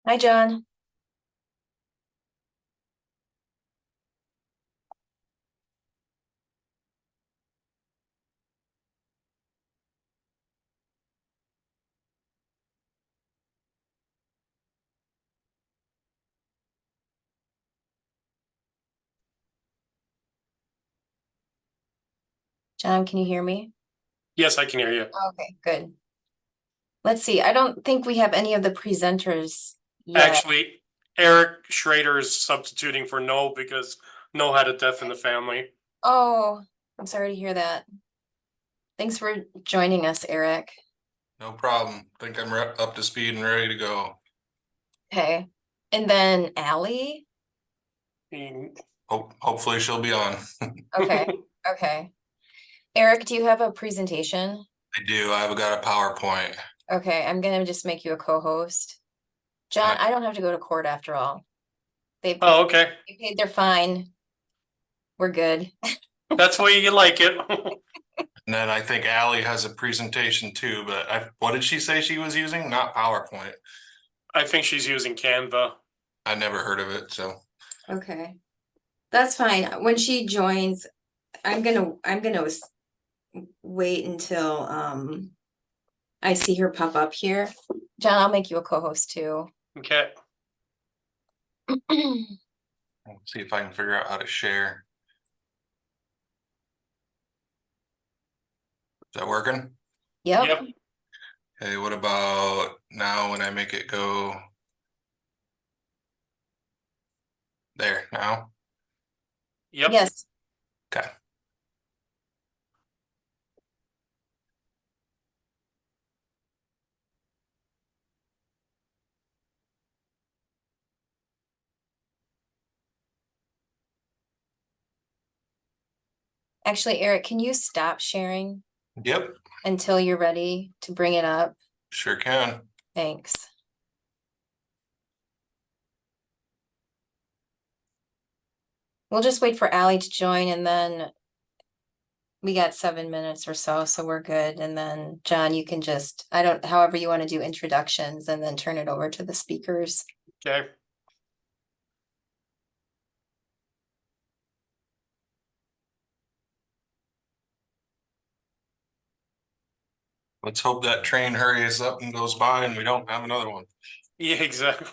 Hi, John. John, can you hear me? Yes, I can hear you. Okay, good. Let's see. I don't think we have any of the presenters yet. Actually, Eric Schrader is substituting for No because No had a death in the family. Oh, I'm sorry to hear that. Thanks for joining us, Eric. No problem. Think I'm up to speed and ready to go. Okay. And then Allie. He- Hopefully she'll be on. Okay. Okay. Eric, do you have a presentation? I do. I've got a PowerPoint. Okay, I'm gonna just make you a co-host. John, I don't have to go to court after all. They paid, Oh, okay. they paid their fine. We're good. That's the way you like it. And then I think Allie has a presentation too, but what did she say she was using? Not PowerPoint. I think she's using Canva. I never heard of it, so. Okay. That's fine. When she joins, I'm gonna wait until I see her pop up here. John, I'll make you a co-host too. Okay. Let's see if I can figure out how to share. Is that working? Yep. Yep. Okay, what about now when I make it go there now? Yep. Yes. Okay. Actually, Eric, can you stop sharing Yep, until you're ready to bring it up? sure can. Thanks. We'll just wait for Allie to join and then we got 7 minutes or so, so we're good. And then John, you can just, however you want to do introductions and then turn it over to the speakers. Okay. Let's hope that train hurries up and goes by and we don't have another one. Yeah, exactly.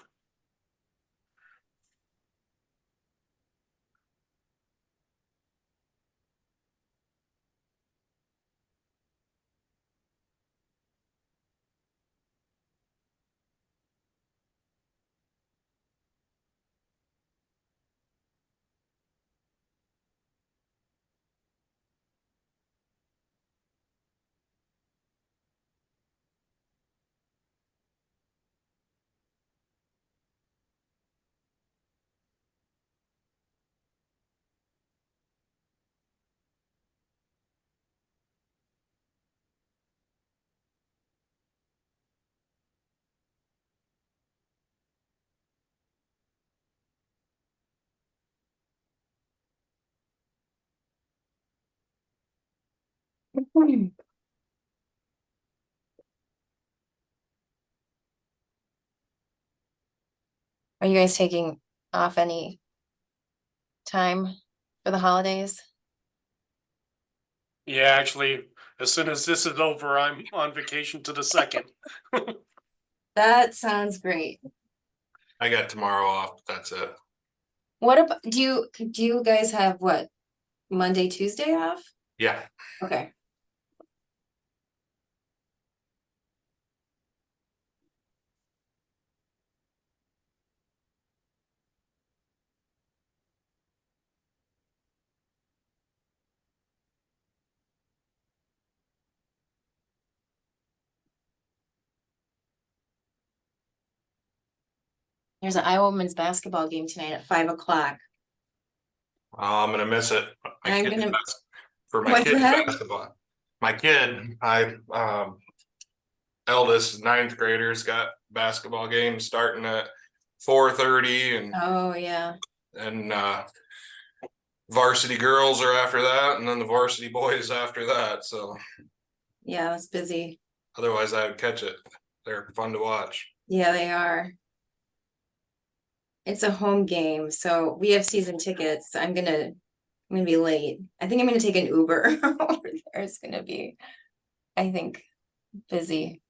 Are you guys taking off any time for the holidays? Yeah, actually, as soon as this is over, I'm on vacation to the second. That sounds great. I got tomorrow off, but that's it. What about, do you guys have what, Monday, Tuesday off? Yeah, Okay. There's an Iowa women's basketball game tonight at 5 o'clock. I'm gonna miss it. I'm gonna, For my what's kids that? basketball. My kid, eldest ninth graders got basketball games starting at 4:30 Oh, yeah. and varsity girls are after that and then the varsity boys after that. So Yeah, that's busy. otherwise I would catch it. They're fun to watch. Yeah, they are. It's a home game, so we have season tickets. I'm gonna be late. I think I'm gonna take an Uber over there. It's gonna be, I think, busy.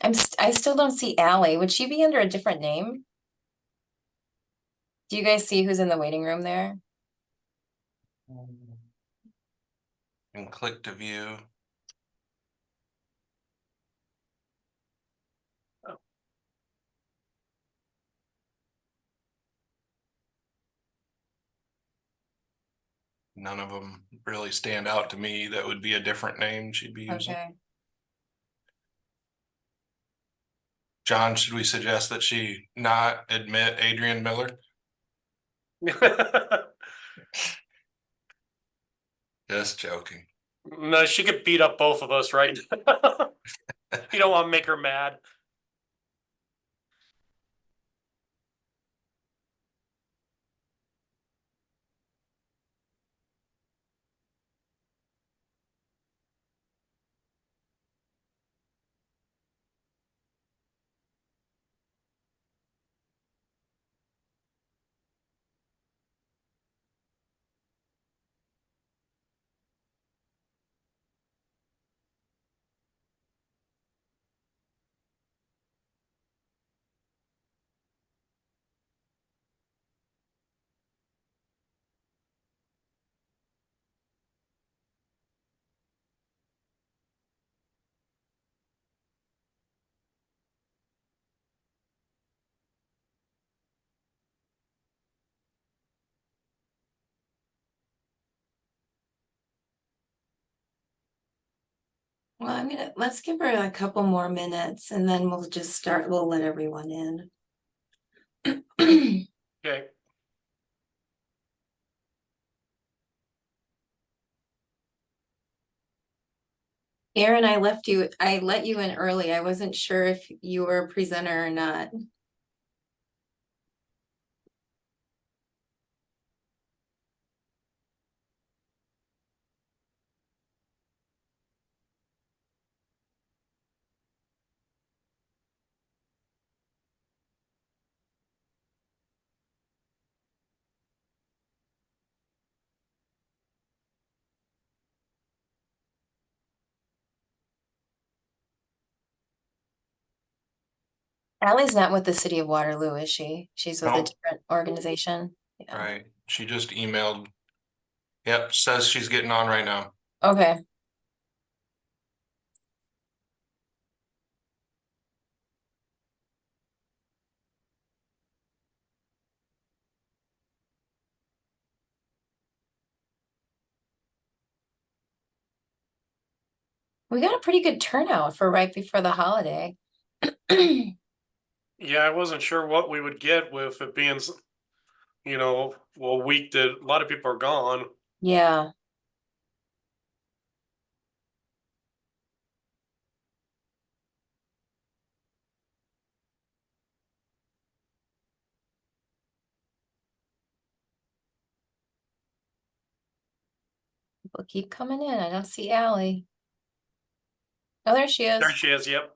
I still don't see Allie. Would she be under a different name? Do you guys see who's in the waiting room there? And click to view. None of them really stand out to me. That would be a different name she'd be using. Okay. John, should we suggest that she not admit Adrian Miller? Just joking. No, she could beat up both of us, right? You don't want to make her mad. Well, let's give her a couple more minutes and then we'll let everyone in. Okay. Aaron, I let you in early. I wasn't sure if you were a presenter or not. Allie's not with the city of Waterloo, is she? She's with a Nope. different organization. Yeah. Right. She just emailed. Yep, says she's getting on right now. Okay. We got a pretty good turnout for right before the holiday. Yeah, I wasn't sure what we would get with it being, a week that a lot of people are gone. Yeah. People keep coming in. I don't see Allie. Oh, there she is. There she is. Yep.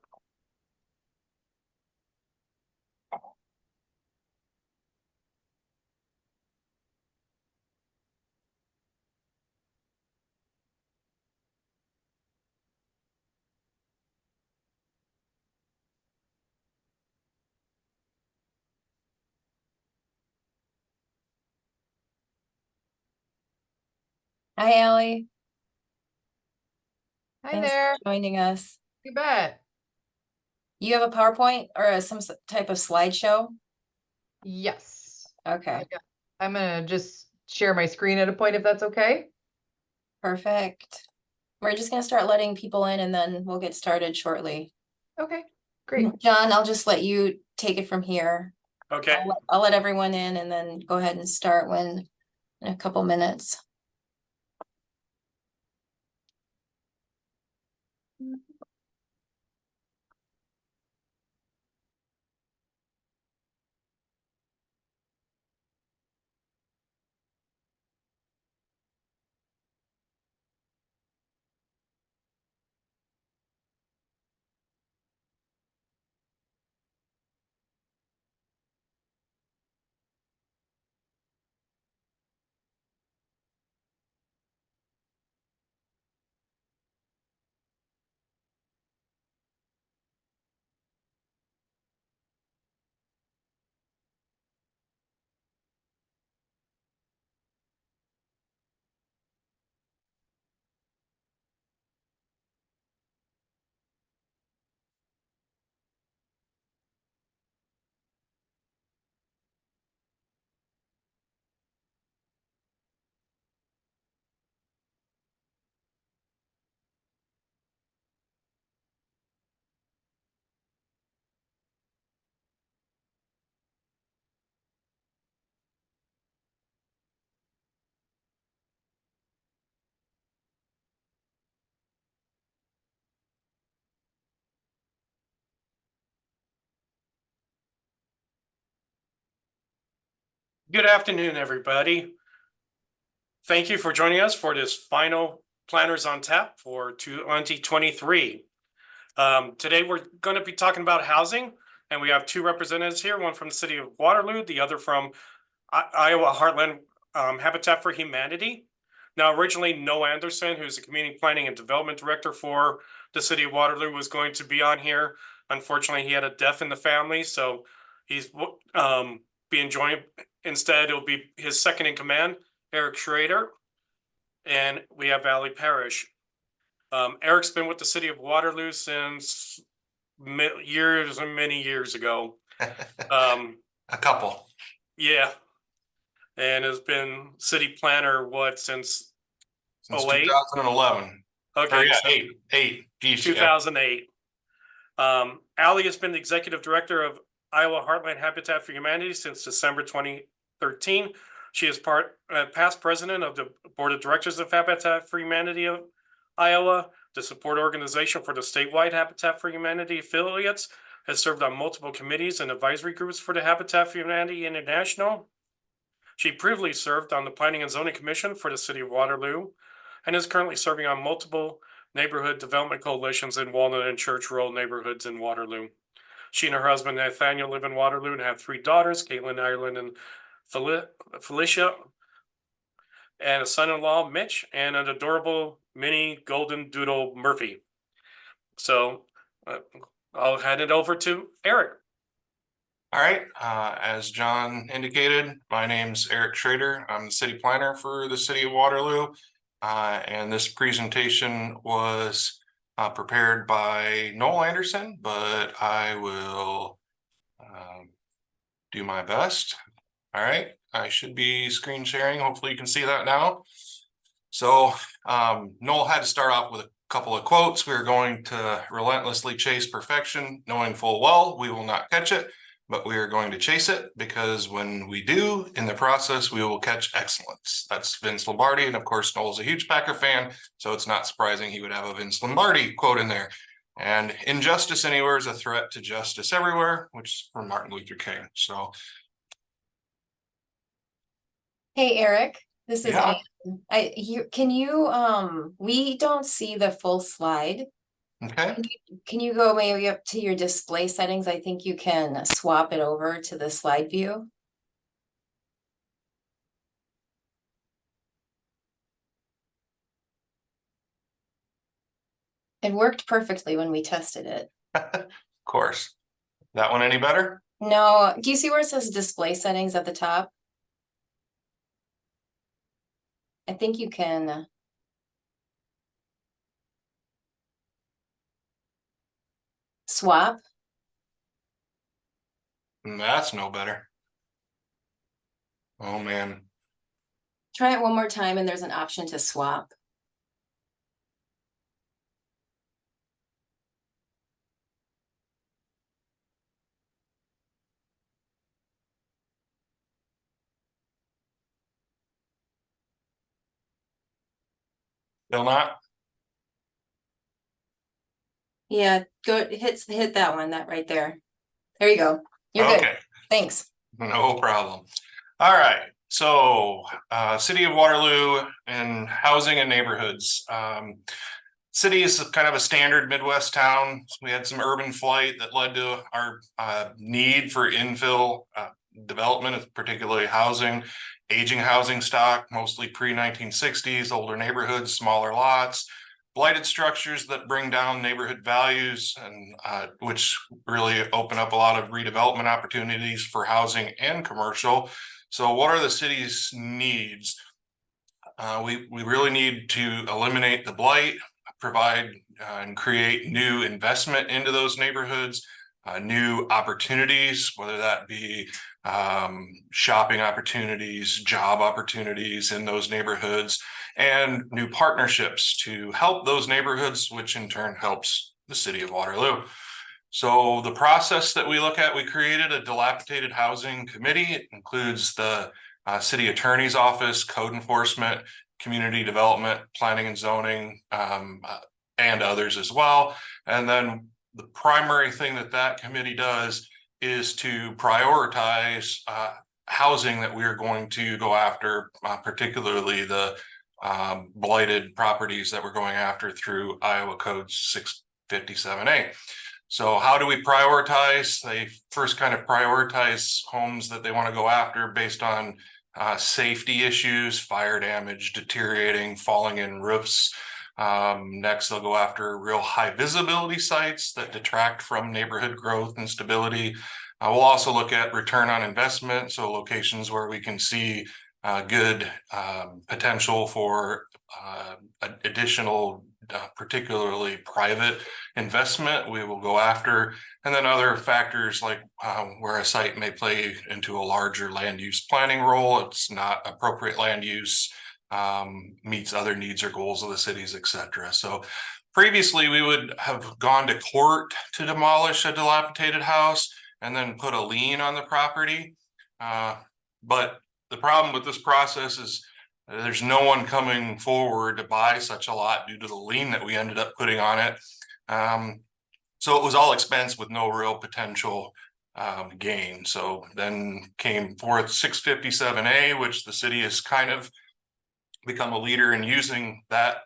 Hi, Allie. Hi Thanks there. for joining us. You bet. You have a PowerPoint or some type of slideshow? Yes. Okay, I'm gonna just share my screen at a point if that's okay. perfect. We're just gonna start letting people in and then we'll get started shortly. Okay, great. John, I'll just let you take it from here. Okay. I'll let everyone in and then go ahead and start in a couple minutes. Good afternoon, everybody. Thank you for joining us for this final Planners on Tap for 2023. Today, we're going to be talking about housing, and we have two representatives here, one from the city of Waterloo, the other from Iowa Heartland Habitat for Humanity. Now, originally, Noah Anderson, who's the Community Planning and Development Director for the city of Waterloo, was going to be on here. Unfortunately, he had a death in the family, so he's being joined. Instead, it'll be his second in command, Eric Schrader, and we have Valley Parrish. Eric's been with the city of Waterloo since years and many years ago. A couple. Yeah, and has been city planner since Since 08? 2011. Okay, Or yeah, so eight. Geez, yeah. 2008. Allie has been the executive director of Iowa Heartland Habitat for Humanity since December 2013. She is past president of the board of directors of Habitat for Humanity of Iowa, the support organization for the statewide Habitat for Humanity affiliates, has served on multiple committees and advisory groups for the Habitat for Humanity International. She previously served on the Planning and Zoning Commission for the city of Waterloo and is currently serving on multiple neighborhood development coalitions in Walnut and Church rural neighborhoods in Waterloo. She and her husband Nathaniel live in Waterloo and have three daughters, Caitlin, Ireland, and Felicia, and a son-in-law, Mitch, and an adorable mini golden doodle, Murphy. So I'll hand it over to Eric. All right, as John indicated, my name's Eric Schrader. I'm the city planner for the city of Waterloo. And this presentation was prepared by Noel Anderson, but I will do my best. All right, I should be screen sharing. Hopefully you can see that now. So Noel had to start off with a couple of quotes. We're going to relentlessly chase perfection, knowing full well we will not catch it, but we are going to chase it because when we do, in the process, we will catch excellence. That's Vince Lombardi. And of course, Noel's a huge Packer fan, so it's not surprising he would have a Vince Lombardi quote in there. And injustice anywhere is a threat to justice everywhere, which is from Martin Luther King. So. Hey, Eric, this is Yeah. Ann. Can you, we don't see the full slide. Okay. Can you go maybe up to your display settings? I think you can swap it over to the slide view. It worked perfectly when we tested it. Of course. That one any better? No, do you see where it says display settings at the top? I think you can. Swap. That's no better. Oh man. Try it one more time and there's an option to swap. Still not? Yeah, go hit that one, that right there. There you go. You're good. Okay. Thanks. No problem. All right. So city of Waterloo and housing and neighborhoods. City is kind of a standard Midwest town. We had some urban flight that led to our need for infill development, particularly housing, aging housing stock, mostly pre-1960s, older neighborhoods, smaller lots, blighted structures that bring down neighborhood values, and which really open up a lot of redevelopment opportunities for housing and commercial. So what are the city's needs? We really need to eliminate the blight, provide and create new investment into those neighborhoods, new opportunities, whether that be shopping opportunities, job opportunities in those neighborhoods, and new partnerships to help those neighborhoods, which in turn helps the city of Waterloo. So the process that we look at, we created a dilapidated housing committee. It includes the city attorney's office, code enforcement, community development, planning and zoning, and others as well. And then the primary thing that committee does is to prioritize housing that we are going to go after, particularly the blighted properties that we're going after through Iowa Code 657A. So how do we prioritize? They first kind of prioritize homes that they want to go after based on safety issues, fire damage, deteriorating, falling in roofs. Next, they'll go after real high visibility sites that detract from neighborhood growth and stability. We'll also look at return on investment, so locations where we can see good potential for additional, particularly private investment, we will go after. And then other factors like where a site may play into a larger land use planning role, it's not appropriate land use, meets other needs or goals of the cities, etc. So previously we would have gone to court to demolish a dilapidated house and then put a lien on the property. But the problem with this process is there's no one coming forward to buy such a lot due to the lien that we ended up putting on it. So it was all expense with no real potential gain. So then came forth 657A, which the city has kind of become a leader in using that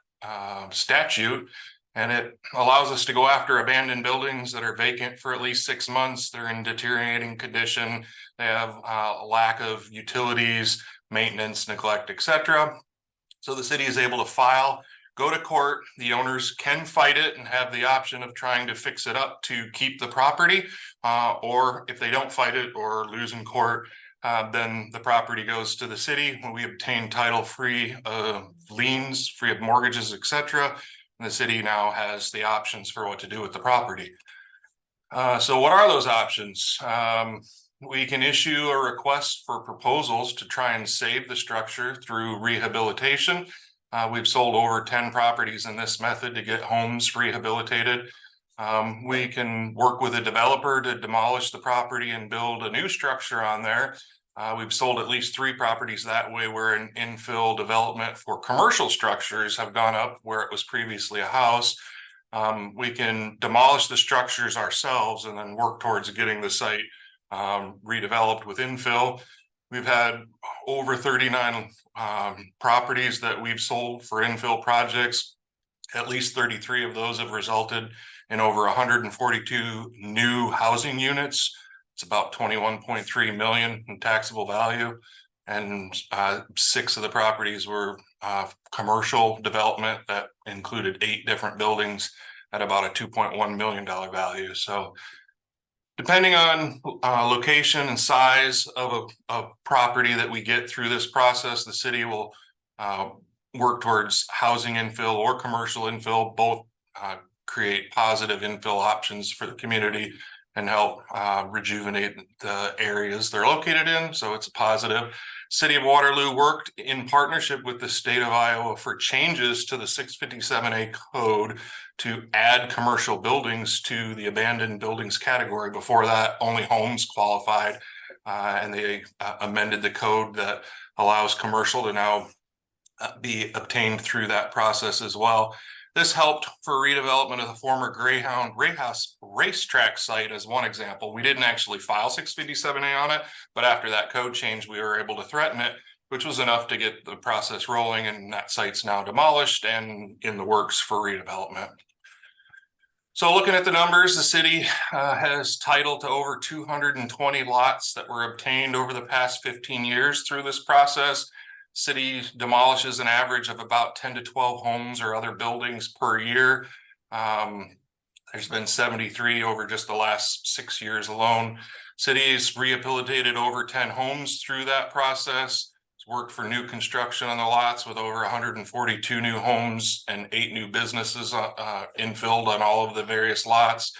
statute. And it allows us to go after abandoned buildings that are vacant for at least 6 months. They're in deteriorating condition. They have a lack of utilities, maintenance, neglect, etc. So the city is able to file, go to court. The owners can fight it and have the option of trying to fix it up to keep the property. Or if they don't fight it or lose in court, then the property goes to the city when we obtain title free of liens, free of mortgages, etc. And the city now has the options for what to do with the property. So what are those options? We can issue a request for proposals to try and save the structure through rehabilitation. We've sold over 10 properties in this method to get homes rehabilitated. We can work with a developer to demolish the property and build a new structure on there. We've sold at least 3 properties that way where an infill development for commercial structures have gone up where it was previously a house. We can demolish the structures ourselves and then work towards getting the site redeveloped with infill. We've had over 39 properties that we've sold for infill projects. At least 33 of those have resulted in over 142 new housing units. It's about 21.3 million in taxable value. And 6 of the properties were commercial development that included 8 different buildings at about a $2.1 million value. So depending on location and size of a property that we get through this process, the city will work towards housing infill or commercial infill. Both create positive infill options for the community and help rejuvenate the areas they're located in. So it's a positive. City of Waterloo worked in partnership with the state of Iowa for changes to the 657A code to add commercial buildings to the abandoned buildings category. Before that, only homes qualified, and they amended the code that allows commercial to now be obtained through that process as well. This helped for redevelopment of the former Greyhound racetrack site as one example. We didn't actually file 657A on it, but after that code change, we were able to threaten it, which was enough to get the process rolling, and that site's now demolished and in the works for redevelopment. So looking at the numbers, the city has title to over 220 lots that were obtained over the past 15 years through this process. City demolishes an average of about 10 to 12 homes or other buildings per year. There's been 73 over just the last 6 years alone. City's rehabilitated over 10 homes through that process. It's worked for new construction on the lots with over 142 new homes and 8 new businesses infilled on all of the various lots.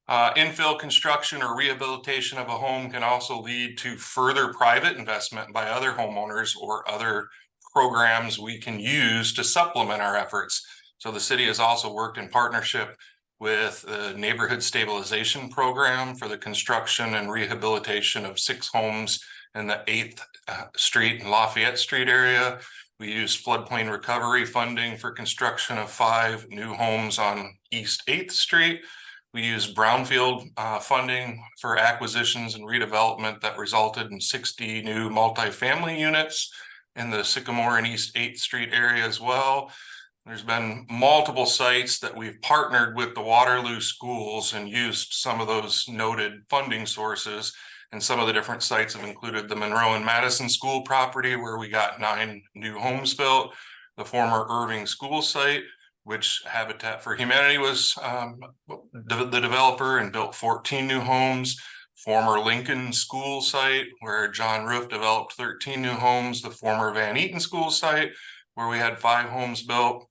Infill construction or rehabilitation of a home can also lead to further private investment by other homeowners or other programs we can use to supplement our efforts. So the city has also worked in partnership with the neighborhood stabilization program for the construction and rehabilitation of 6 homes in the 8th Street and Lafayette Street area. We use floodplain recovery funding for construction of 5 new homes on East 8th Street. We used brownfield funding for acquisitions and redevelopment that resulted in 60 new multifamily units in the Sycamore and East 8th Street area as well. There's been multiple sites that we've partnered with the Waterloo schools and used some of those noted funding sources. And some of the different sites have included the Monroe and Madison school property, where we got 9 new homes built, the former Irving school site, which Habitat for Humanity was the developer and built 14 new homes, former Lincoln school site, where John Roof developed 13 new homes, the former Van Eaton school site, where we had 5 homes built,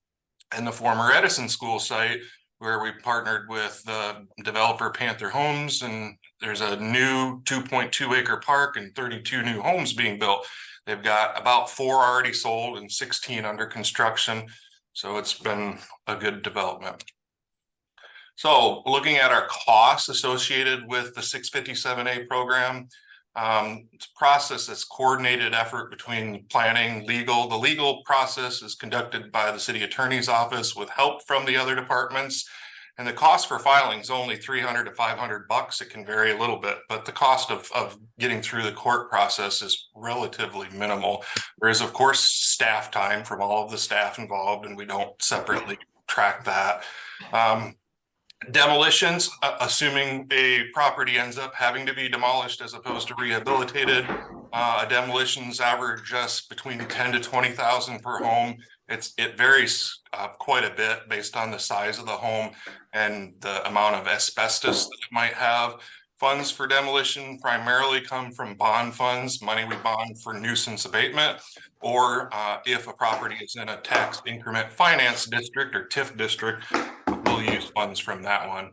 and the former Edison school site, where we partnered with the developer Panther Homes, and there's a new 2.2 acre park and 32 new homes being built. They've got about 4 already sold and 16 under construction. So it's been a good development. So looking at our costs associated with the 657A program, it's a process that's coordinated effort between planning, legal. The legal process is conducted by the city attorney's office with help from the other departments. And the cost for filing is only $300 to $500. It can vary a little bit, but the cost of getting through the court process is relatively minimal. There is, of course, staff time from all of the staff involved, and we don't separately track that. Demolitions, assuming a property ends up having to be demolished as opposed to rehabilitated, demolitions average just between 10 to 20,000 per home. It varies quite a bit based on the size of the home and the amount of asbestos that it might have. Funds for demolition primarily come from bond funds, money we bond for nuisance abatement, or if a property is in a tax increment finance district or TIF district, we'll use funds from that one.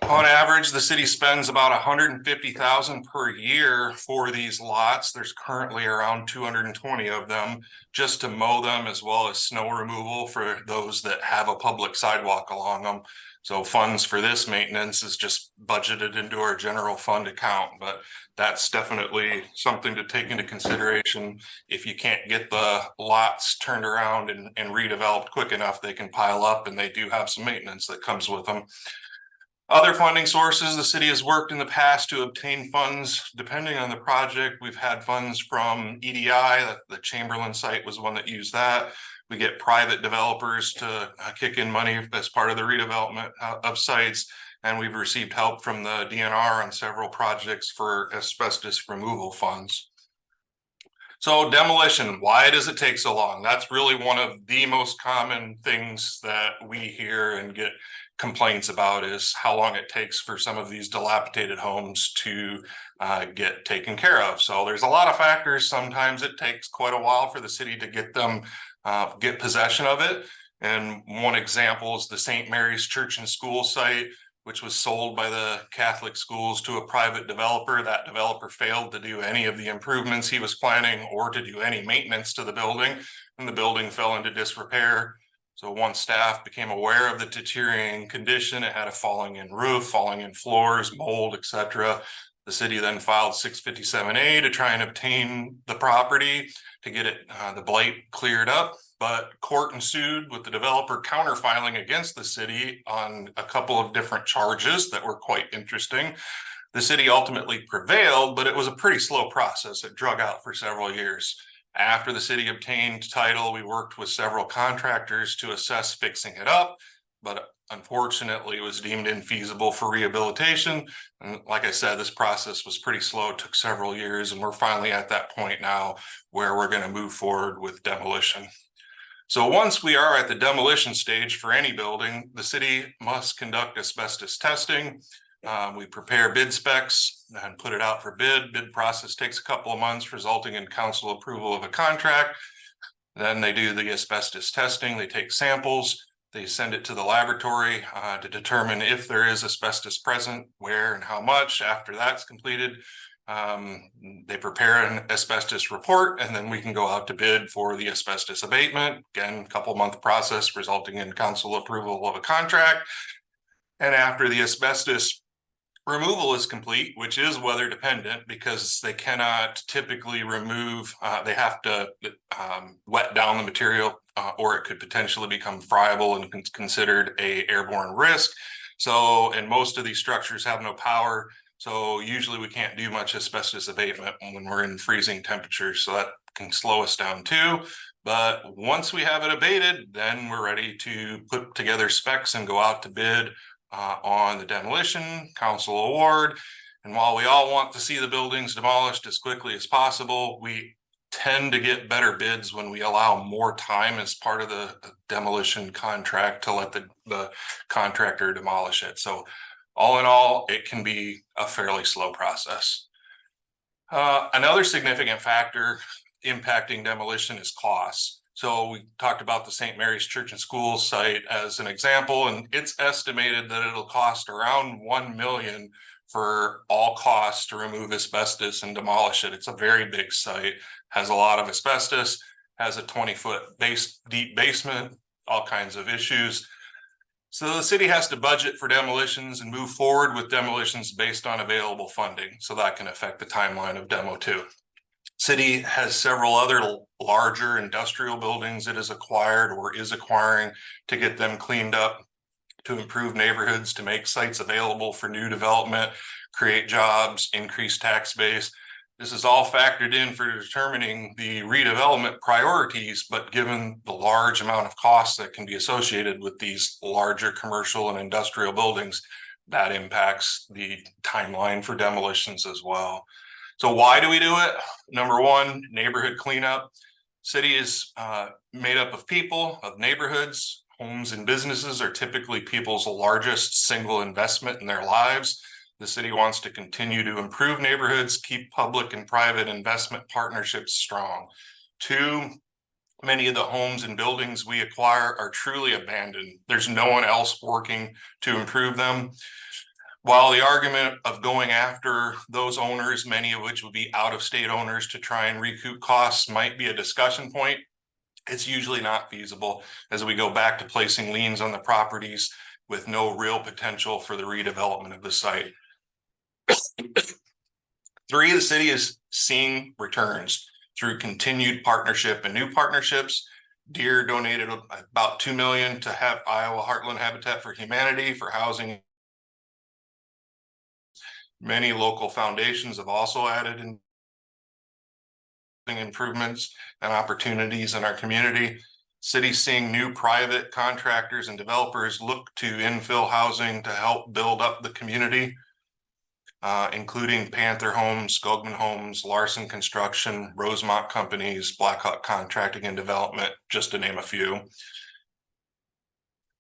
On average, the city spends about $150,000 per year for these lots. There's currently around 220 of them just to mow them, as well as snow removal for those that have a public sidewalk along them. So funds for this maintenance is just budgeted into our general fund account, but that's definitely something to take into consideration. If you can't get the lots turned around and redeveloped quick enough, they can pile up, and they do have some maintenance that comes with them. Other funding sources, the city has worked in the past to obtain funds depending on the project. We've had funds from EDI, the Chamberlain site was one that used that. We get private developers to kick in money as part of the redevelopment of sites. And we've received help from the DNR on several projects for asbestos removal funds. So demolition, why does it take so long? That's really one of the most common things that we hear and get complaints about, is how long it takes for some of these dilapidated homes to get taken care of. So there's a lot of factors. Sometimes it takes quite a while for the city to get them get possession of it. And one example is the St. Mary's Church and School site, which was sold by the Catholic schools to a private developer. That developer failed to do any of the improvements he was planning or to do any maintenance to the building, and the building fell into disrepair. So once staff became aware of the deteriorating condition, it had a falling in roof, falling in floors, mold, etc. The city then filed 657A to try and obtain the property to get it the blight cleared up, but court ensued with the developer counterfiling against the city on a couple of different charges that were quite interesting. The city ultimately prevailed, but it was a pretty slow process. It drug out for several years. After the city obtained title, we worked with several contractors to assess fixing it up, but unfortunately it was deemed infeasible for rehabilitation. And like I said, this process was pretty slow. It took several years, and we're finally at that point now where we're going to move forward with demolition. So once we are at the demolition stage for any building, the city must conduct asbestos testing. We prepare bid specs and put it out for bid. Bid process takes a couple of months, resulting in council approval of a contract. Then they do the asbestos testing. They take samples. They send it to the laboratory to determine if there is asbestos present, where and how much. After that's completed, they prepare an asbestos report, and then we can go out to bid for the asbestos abatement. Again, a couple-month process resulting in council approval of a contract. And after the asbestos removal is complete, which is weather dependent because they cannot typically remove, they have to wet down the material or it could potentially become friable and considered an airborne risk. So, and most of these structures have no power. So usually we can't do much asbestos abatement when we're in freezing temperatures. So that can slow us down too. But once we have it abated, then we're ready to put together specs and go out to bid on the demolition, council award. And while we all want to see the buildings demolished as quickly as possible, we tend to get better bids when we allow more time as part of the demolition contract to let the contractor demolish it. So all in all, it can be a fairly slow process. Another significant factor impacting demolition is costs. So we talked about the St. Mary's Church and School site as an example, and it's estimated that it'll cost around 1 million for all costs to remove asbestos and demolish it. It's a very big site, has a lot of asbestos, has a 20-foot deep basement, all kinds of issues. So the city has to budget for demolitions and move forward with demolitions based on available funding. So that can affect the timeline of demo too. City has several other larger industrial buildings it has acquired or is acquiring to get them cleaned up, to improve neighborhoods, to make sites available for new development, create jobs, increase tax base. This is all factored in for determining the redevelopment priorities, but given the large amount of costs that can be associated with these larger commercial and industrial buildings, that impacts the timeline for demolitions as well. So why do we do it? Number one, neighborhood cleanup. City is made up of people, of neighborhoods. Homes and businesses are typically people's largest single investment in their lives. The city wants to continue to improve neighborhoods, keep public and private investment partnerships strong. Two, many of the homes and buildings we acquire are truly abandoned. There's no one else working to improve them. While the argument of going after those owners, many of which would be out-of-state owners, to try and recoup costs might be a discussion point, it's usually not feasible as we go back to placing liens on the properties with no real potential for the redevelopment of the site. Three, the city is seeing returns through continued partnership and new partnerships. Deere donated about $2 million to have Iowa Heartland Habitat for Humanity for housing. Many local foundations have also added in improvements and opportunities in our community. City seeing new private contractors and developers look to infill housing to help build up the community, including Panther Homes, Skogman Homes, Larson Construction, Rosemont Companies, Blackhawk Contracting and Development, just to name a few.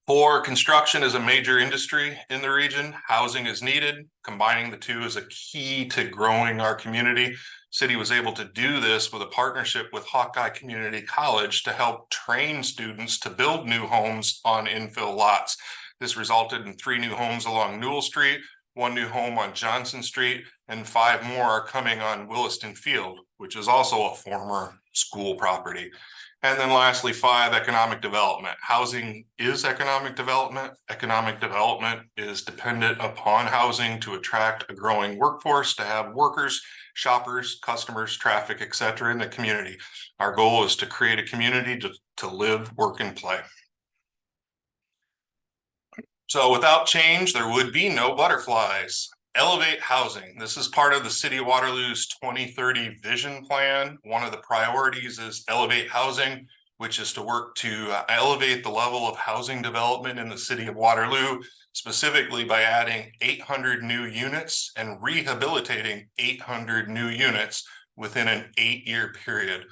For construction is a major industry in the region. Housing is needed. Combining the two is a key to growing our community. City was able to do this with a partnership with Hawkeye Community College to help train students to build new homes on infill lots. This resulted in 3 new homes along Newell Street, 1 new home on Johnson Street, and 5 more are coming on Williston Field, which is also a former school property. And then lastly, 5, economic development. Housing is economic development. Economic development is dependent upon housing to attract a growing workforce, to have workers, shoppers, customers, traffic, etc. in the community. Our goal is to create a community to live, work, and play. So without change, there would be no butterflies. Elevate housing. This is part of the City of Waterloo's 2030 vision plan. One of the priorities is elevate housing, which is to work to elevate the level of housing development in the City of Waterloo, specifically by adding 800 new units and rehabilitating 800 new units within an 8-year period.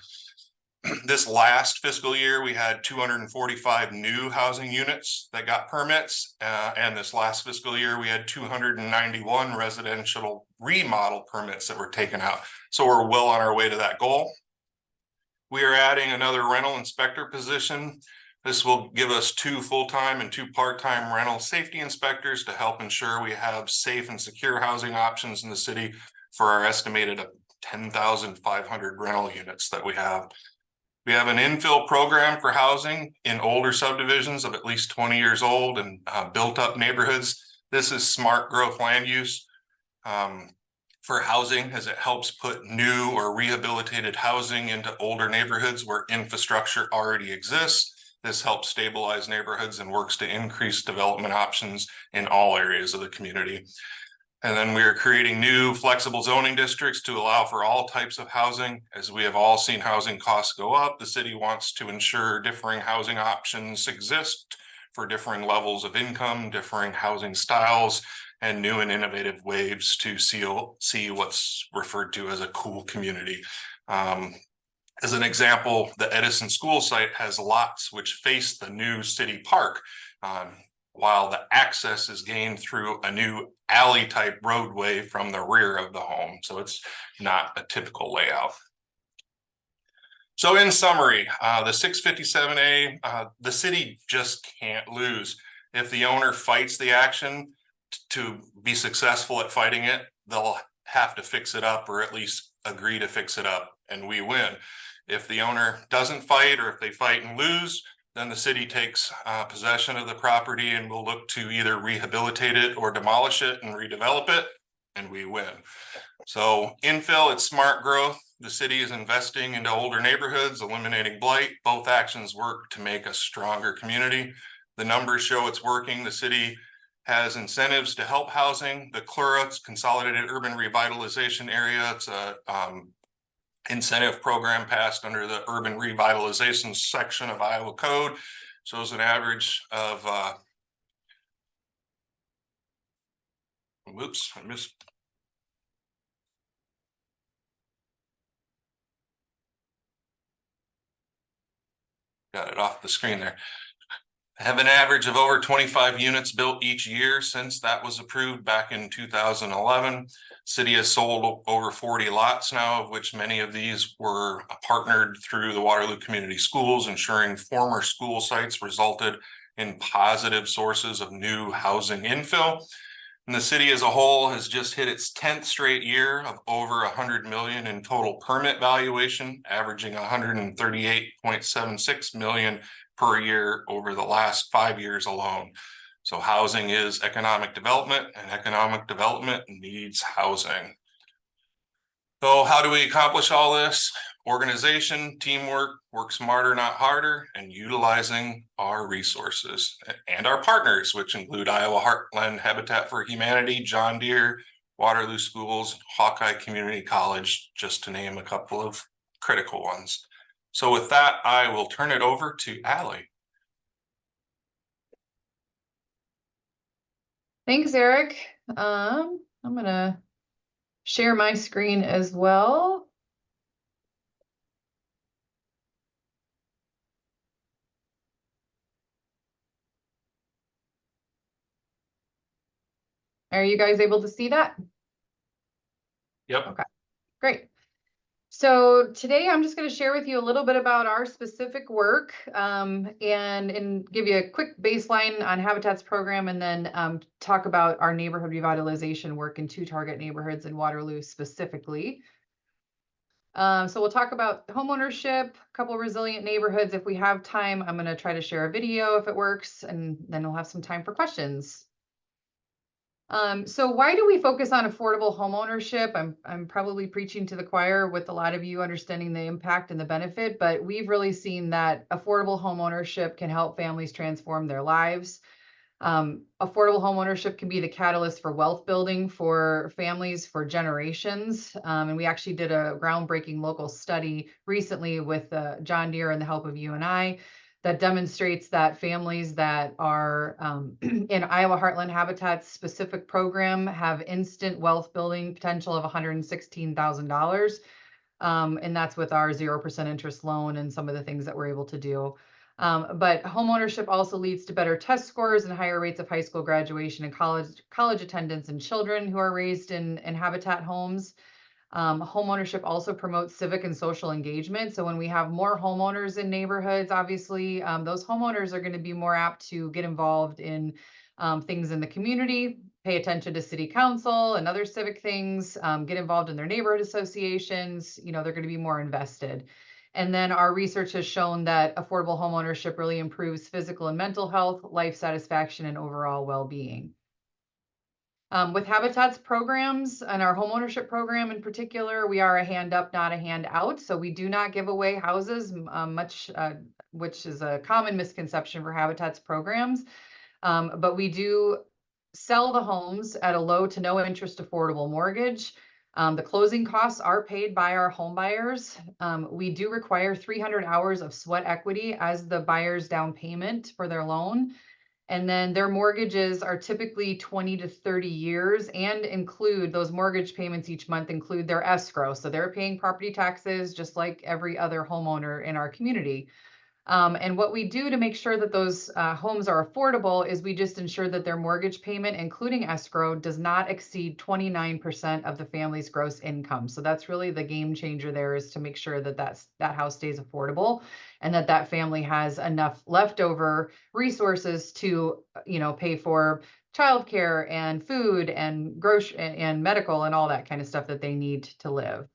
This last fiscal year, we had 245 new housing units that got permits. And this last fiscal year, we had 291 residential remodel permits that were taken out. So we're well on our way to that goal. We are adding another rental inspector position. This will give us 2 full-time and 2 part-time rental safety inspectors to help ensure we have safe and secure housing options in the city for our estimated 10,500 rental units that we have. We have an infill program for housing in older subdivisions of at least 20 years old and built up neighborhoods. This is smart growth land use for housing, as it helps put new or rehabilitated housing into older neighborhoods where infrastructure already exists. This helps stabilize neighborhoods and works to increase development options in all areas of the community. And then we are creating new flexible zoning districts to allow for all types of housing. As we have all seen housing costs go up, the city wants to ensure differing housing options exist for differing levels of income, differing housing styles, and new and innovative ways to see what's referred to as a cool community. As an example, the Edison School site has lots which face the new city park, while the access is gained through a new alley type roadway from the rear of the home. So it's not a typical layout. So in summary, the 657A, the city just can't lose. If the owner fights the action to be successful at fighting it, they'll have to fix it up or at least agree to fix it up, and we win. If the owner doesn't fight, or if they fight and lose, then the city takes possession of the property and will look to either rehabilitate it or demolish it and redevelop it, and we win. So infill, it's smart growth. The city is investing into older neighborhoods, eliminating blight. Both actions work to make a stronger community. The numbers show it's working. The city has incentives to help housing. The CLURA, it's Consolidated Urban Revitalization Area. It's a incentive program passed under the Urban Revitalization section of Iowa Code. Shows an average of whoops, I missed. Got it off the screen there. Have an average of over 25 units built each year since that was approved back in 2011. City has sold over 40 lots now, of which many of these were partnered through the Waterloo Community Schools, ensuring former school sites resulted in positive sources of new housing infill. And the city as a whole has just hit its 10th straight year of over 100 million in total permit valuation, averaging 138.76 million per year over the last 5 years alone. So housing is economic development, and economic development needs housing. So how do we accomplish all this? Organization, teamwork, work smarter, not harder, and utilizing our resources and our partners, which include Iowa Heartland Habitat for Humanity, John Deere, Waterloo Schools, Hawkeye Community College, just to name a couple of critical ones. So with that, I will turn it over to Allie. Thanks, Eric. I'm gonna share my screen as well. Are you guys able to see that? Yep. Okay, great. So today I'm just going to share with you a little bit about our specific work and give you a quick baseline on Habitat's program, and then talk about our neighborhood revitalization work in 2 target neighborhoods in Waterloo specifically. So we'll talk about homeownership, a couple resilient neighborhoods. If we have time, I'm going to try to share a video if it works, and then we'll have some time for questions. So why do we focus on affordable homeownership? I'm probably preaching to the choir with a lot of you understanding the impact and the benefit, but we've really seen that affordable homeownership can help families transform their lives. Affordable homeownership can be the catalyst for wealth building for families for generations. And we actually did a groundbreaking local study recently with John Deere and the help of you and I, that demonstrates that families that are in Iowa Heartland Habitat's specific program have instant wealth building potential of $116,000. And that's with our 0% interest loan and some of the things that we're able to do. But homeownership also leads to better test scores and higher rates of high school graduation and college attendance in children who are raised in Habitat homes. Homeownership also promotes civic and social engagement. So when we have more homeowners in neighborhoods, obviously, those homeowners are going to be more apt to get involved in things in the community, pay attention to city council and other civic things, get involved in their neighborhood associations. You know, they're going to be more invested. And then our research has shown that affordable homeownership really improves physical and mental health, life satisfaction, and overall well-being. With Habitat's programs and our homeownership program in particular, we are a hand up, not a hand out. So we do not give away houses, which is a common misconception for Habitat's programs. But we do sell the homes at a low to no interest affordable mortgage. The closing costs are paid by our home buyers. We do require 300 hours of sweat equity as the buyer's down payment for their loan. And then their mortgages are typically 20 to 30 years and include those mortgage payments each month include their escrow. So they're paying property taxes just like every other homeowner in our community. And what we do to make sure that those homes are affordable is we just ensure that their mortgage payment, including escrow, does not exceed 29% of the family's gross income. So that's really the game changer there, is to make sure that that house stays affordable and that family has enough leftover resources to, pay for childcare and food and grocery and medical and all that kind of stuff that they need to live.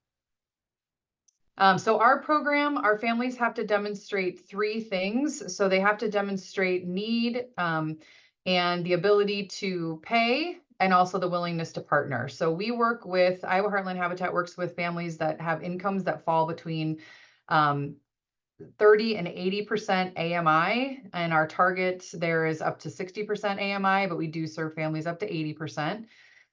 So our program, our families have to demonstrate 3 things. So they have to demonstrate need, and the ability to pay, and also the willingness to partner. So we work with Iowa Heartland Habitat works with families that have incomes that fall between 30 and 80% AMI, and our target there is up to 60% AMI, but we do serve families up to 80%.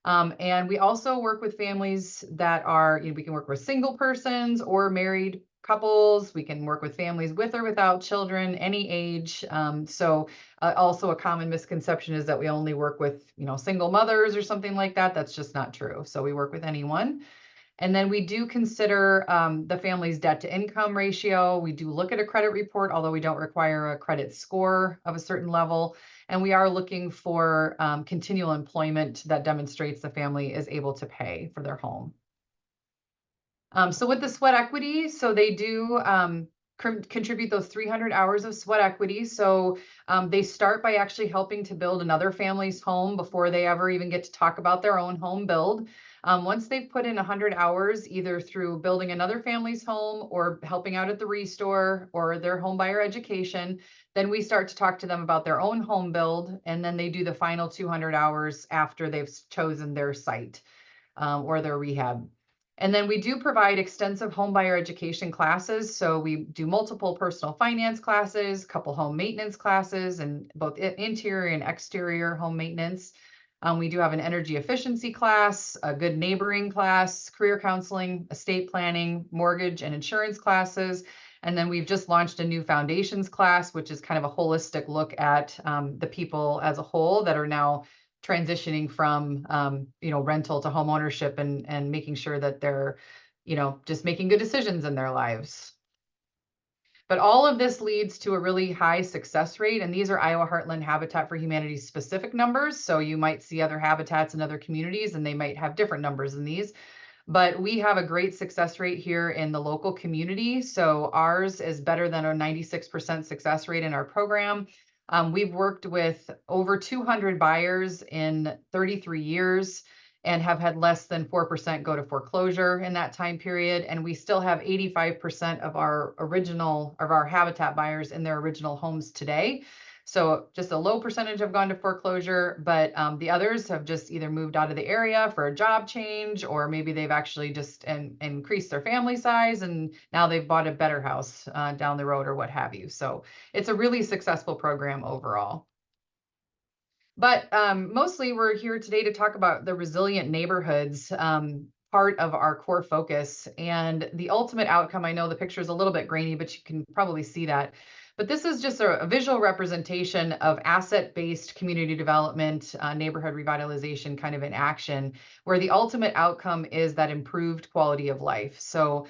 And we also work with families that are, we can work with single persons or married couples. We can work with families with or without children, any age. Also a common misconception is that we only work with, single mothers or something like that. That's just not true. So we work with anyone. And then we do consider the family's debt to income ratio. We do look at a credit report, although we don't require a credit score of a certain level. And we are looking for continual employment that demonstrates the family is able to pay for their home. So with the sweat equity, so they do contribute those 300 hours of sweat equity. So they start by actually helping to build another family's home before they ever even get to talk about their own home build. Once they've put in 100 hours, either through building another family's home or helping out at the restore or their home buyer education, then we start to talk to them about their own home build. And then they do the final 200 hours after they've chosen their site or their rehab. And then we do provide extensive home buyer education classes. So we do multiple personal finance classes, couple home maintenance classes, and both interior and exterior home maintenance. We do have an energy efficiency class, a good neighboring class, career counseling, estate planning, mortgage and insurance classes. And then we've just launched a new foundations class, which is kind of a holistic look at the people as a whole that are now transitioning from rental to home ownership and making sure that they're just making good decisions in their lives. But all of this leads to a really high success rate. And these are Iowa Heartland Habitat for Humanity specific numbers. So you might see other habitats in other communities and they might have different numbers than these. But we have a great success rate here in the local community. So ours is better than a 96% success rate in our program. We've worked with over 200 buyers in 33 years and have had less than 4% go to foreclosure in that time period. And we still have 85% of our habitat buyers in their original homes today. So just a low percentage have gone to foreclosure, but the others have just either moved out of the area for a job change, or maybe they've actually just increased their family size and now they've bought a better house down the road or what have you. So it's a really successful program overall. But mostly we're here today to talk about the resilient neighborhoods part of our core focus, and the ultimate outcome. I know the picture is a little bit grainy, but you can probably see that. But this is just a visual representation of asset-based community development, neighborhood revitalization kind of in action, where the ultimate outcome is that improved quality of life. So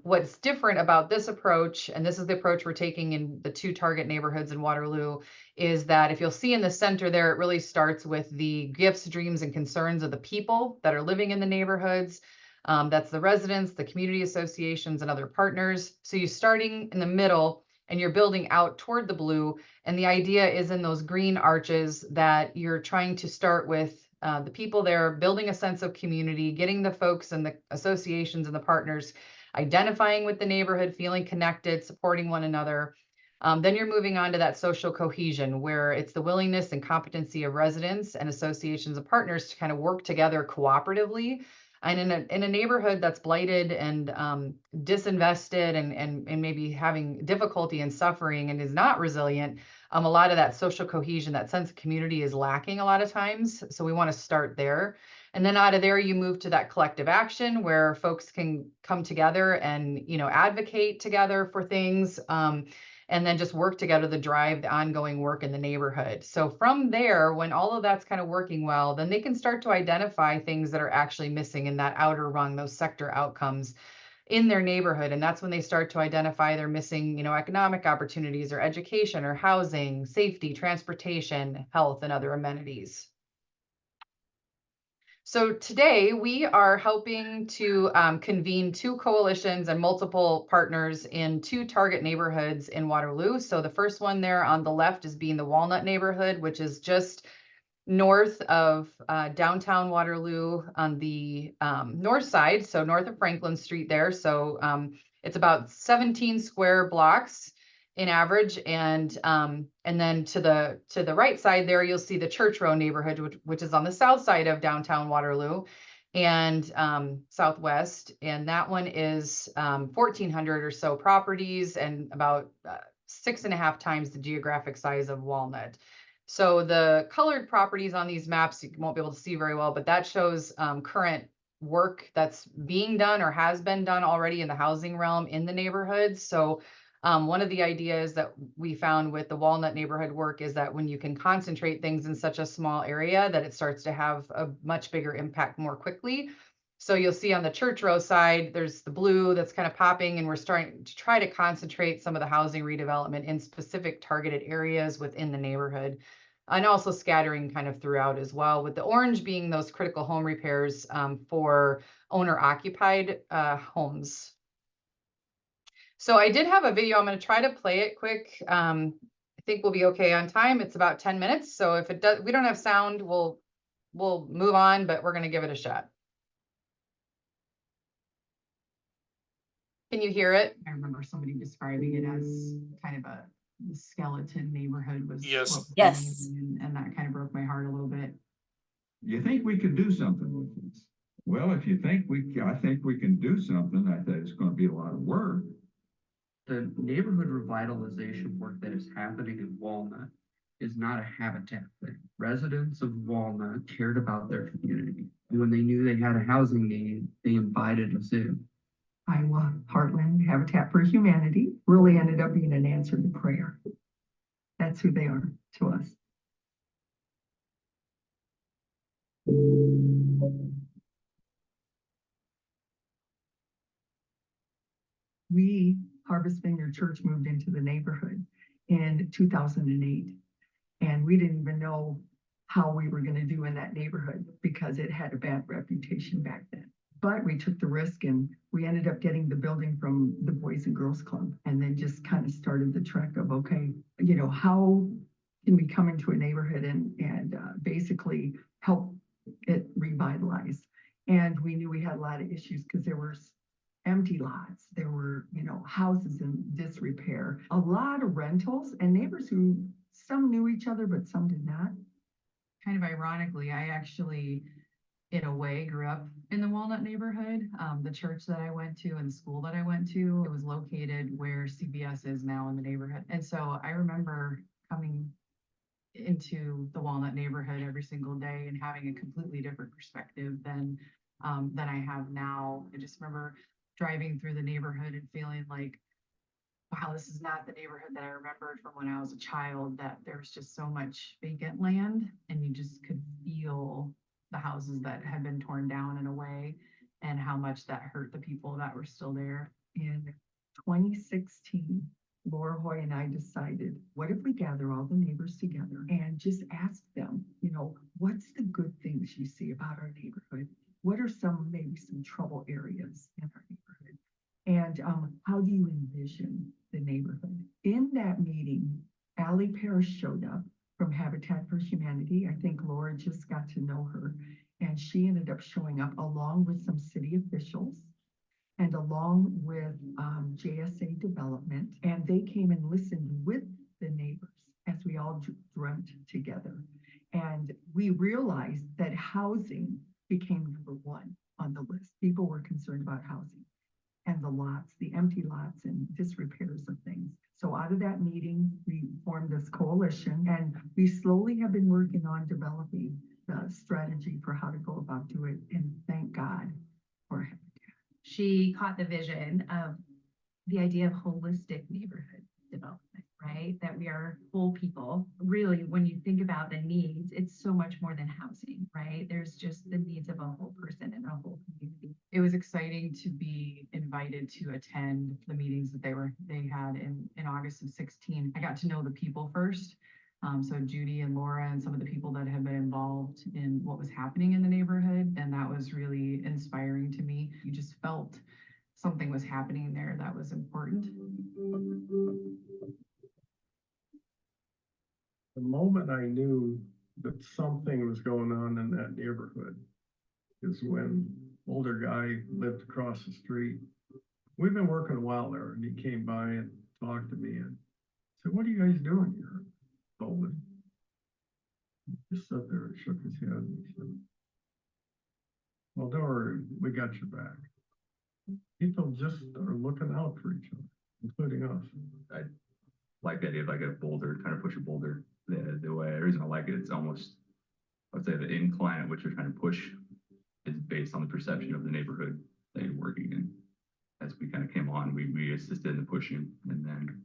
what's different about this approach, and this is the approach we're taking in the 2 target neighborhoods in Waterloo, is that if you'll see in the center there, it really starts with the gifts, dreams, and concerns of the people that are living in the neighborhoods. That's the residents, the community associations, and other partners. So you're starting in the middle and you're building out toward the blue. And the idea is in those green arches that you're trying to start with the people there, building a sense of community, getting the folks and the associations and the partners identifying with the neighborhood, feeling connected, supporting one another. Then you're moving on to that social cohesion, where it's the willingness and competency of residents and associations of partners to kind of work together cooperatively. And in a neighborhood that's blighted and disinvested and maybe having difficulty and suffering and is not resilient, a lot of that social cohesion, that sense of community is lacking a lot of times. So we want to start there. And then out of there, you move to that collective action where folks can come together and, advocate together for things. And then just work together to drive the ongoing work in the neighborhood. So from there, when all of that's kind of working well, then they can start to identify things that are actually missing in that outer rung, those sector outcomes in their neighborhood. And that's when they start to identify they're missing, economic opportunities or education or housing, safety, transportation, health, and other amenities. So today we are helping to convene 2 coalitions and multiple partners in 2 target neighborhoods in Waterloo. So the first one there on the left is being the Walnut neighborhood, which is just north of downtown Waterloo on the north side, so north of Franklin Street there. So it's about 17 square blocks in average, and then to the right side there, you'll see the Church Row neighborhood, which is on the south side of downtown Waterloo and southwest, and that one is 1,400 or so properties and about 6.5 times the geographic size of Walnut. So the colored properties on these maps, you won't be able to see very well, but that shows current work that's being done or has been done already in the housing realm in the neighborhoods. So one of the ideas that we found with the Walnut neighborhood work is that when you can concentrate things in such a small area, that it starts to have a much bigger impact more quickly. So you'll see on the Church Row side, there's the blue that's kind of popping, and we're starting to try to concentrate some of the housing redevelopment in specific targeted areas within the neighborhood, and also scattering kind of throughout as well, with the orange being those critical home repairs for owner-occupied homes. So I did have a video. I'm going to try to play it quick. I think we'll be okay on time. It's about 10 minutes. So if it does, we don't have sound, we'll move on, but we're going to give it a shot. Can you hear it? I remember somebody describing it as kind of a skeleton neighborhood was Yes. what was Yes. and that kind of broke my heart a little bit. You think we could do something with this? Well, if you think I think we can do something, I think it's gonna be a lot of work. The neighborhood revitalization work that is happening in Walnut is not a habitat thing. Residents of Walnut cared about their community. And when they knew they had a housing need, they invited us in. Iowa Heartland Habitat for Humanity really ended up being an answer to prayer. That's who they are to us. We, Harvest Vineyard Church, moved into the neighborhood in 2008, and we didn't even know how we were going to do in that neighborhood because it had a bad reputation back then. But we took the risk and we ended up getting the building from the Boys and Girls Club, and then just kind of started the trek of, okay, how can we come into a neighborhood and basically help it revitalize? And we knew we had a lot of issues because there were empty lots, there were, houses in disrepair, a lot of rentals, and neighbors who some knew each other, but some did not. Kind of ironically, I actually, in a way, grew up in the Walnut neighborhood. The church that I went to and the school that I went to, it was located where CBS is now in the neighborhood. And so I remember coming into the Walnut neighborhood every single day and having a completely different perspective than I have now. I just remember driving through the neighborhood and feeling like, wow, this is not the neighborhood that I remembered from when I was a child, that there was just so much vacant land and you just could feel the houses that had been torn down in a way and how much that hurt the people that were still there. In 2016, Laura Hoy and I decided, what if we gather all the neighbors together and just ask them, what's the good things you see about our neighborhood? What are maybe some trouble areas in our neighborhood? And how do you envision the neighborhood? In that meeting, Allie Parrish showed up from Habitat for Humanity. I think Laura just got to know her, and she ended up showing up along with some city officials. and along with JSA Development. And they came and listened with the neighbors as we all dreamt together. And we realized that housing became number one on the list. People were concerned about housing and the lots, the empty lots and disrepairs of things. So out of that meeting, we formed this coalition, and we slowly have been working on developing the strategy for how to go about doing it. And thank God for Habitat. She caught the vision of the idea of holistic neighborhood development, right? That we are whole people. Really, when you think about the needs, it's so much more than housing, right? There's just the needs of a whole person and a whole community. It was exciting to be invited to attend the meetings that they had in August of 16. I got to know the people first. So Judy and Laura and some of the people that have been involved in what was happening in the neighborhood. And that was really inspiring to me. You just felt something was happening there that was important. The moment I knew that something was going on in that neighborhood is when older guy lived across the street. We've been working a while there, and he came by and talked to me and said, "What are you guys doing here?" Told him. He just sat there and shook his head and he said, "Well, don't worry, we got your back." People just are looking out for each other, including us. I like the idea of like a boulder, kind of push a boulder. The way, the reason I like it, it's almost, I would say the incline at which you're trying to push is based on the perception of the neighborhood that you're working in. As we kind of came on, we assisted in the pushing, and then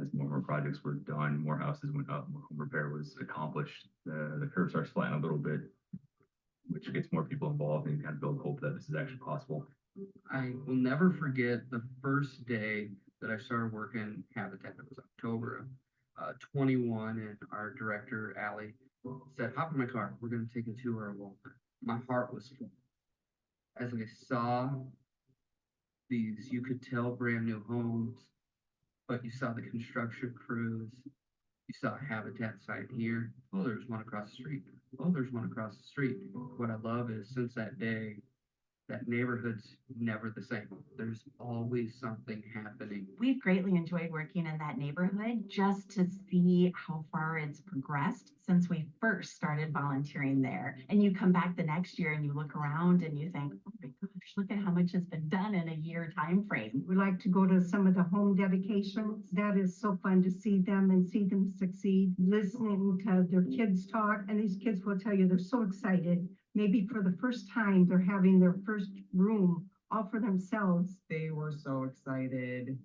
as more and more projects were done, more houses went up, more home repair was accomplished, the curve starts flattening a little bit, which gets more people involved and kind of build hope that this is actually possible. I will never forget the first day that I started working Habitat. It was October of 21, and our director, Allie, said, "Hop in my car. We're going to take a tour of Walnut." My heart was full. As I saw these, you could tell brand new homes, but you saw the construction crews. You saw a Habitat site here. Oh, there's one across the street. Oh, there's one across the street. What I love is since that day, that neighborhood's never the same. There's always something happening. We've greatly enjoyed working in that neighborhood just to see how far it's progressed since we first started volunteering there. And you come back the next year and you look around and you think, oh my gosh, look at how much has been done in a year time frame. We like to go to some of the home dedications. That is so fun to see them and see them succeed, listening to their kids talk. And these kids will tell you they're so excited. Maybe for the first time, they're having their first room all for themselves. They were so excited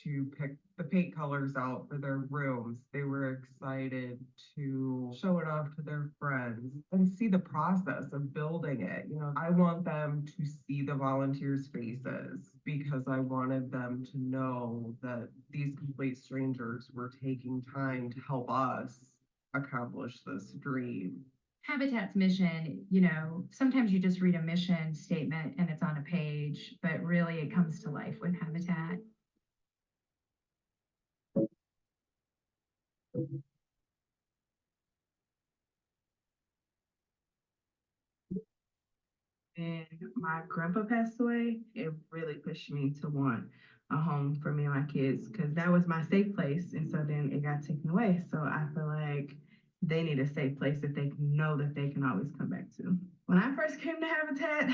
to pick the paint colors out for their rooms. They were excited to show it off to their friends and see the process of building it. You know, I want them to see the volunteers' faces because I wanted them to know that these complete strangers were taking time to help us accomplish this dream. Habitat's mission, you know, sometimes you just read a mission statement and it's on a page, but really it comes to life with Habitat. And my grandpa passed away, it really pushed me to want a home for me and my kids because that was my safe place. And so then it got taken away. So I feel like they need a safe place that they can know that they can always come back to. When I first came to Habitat,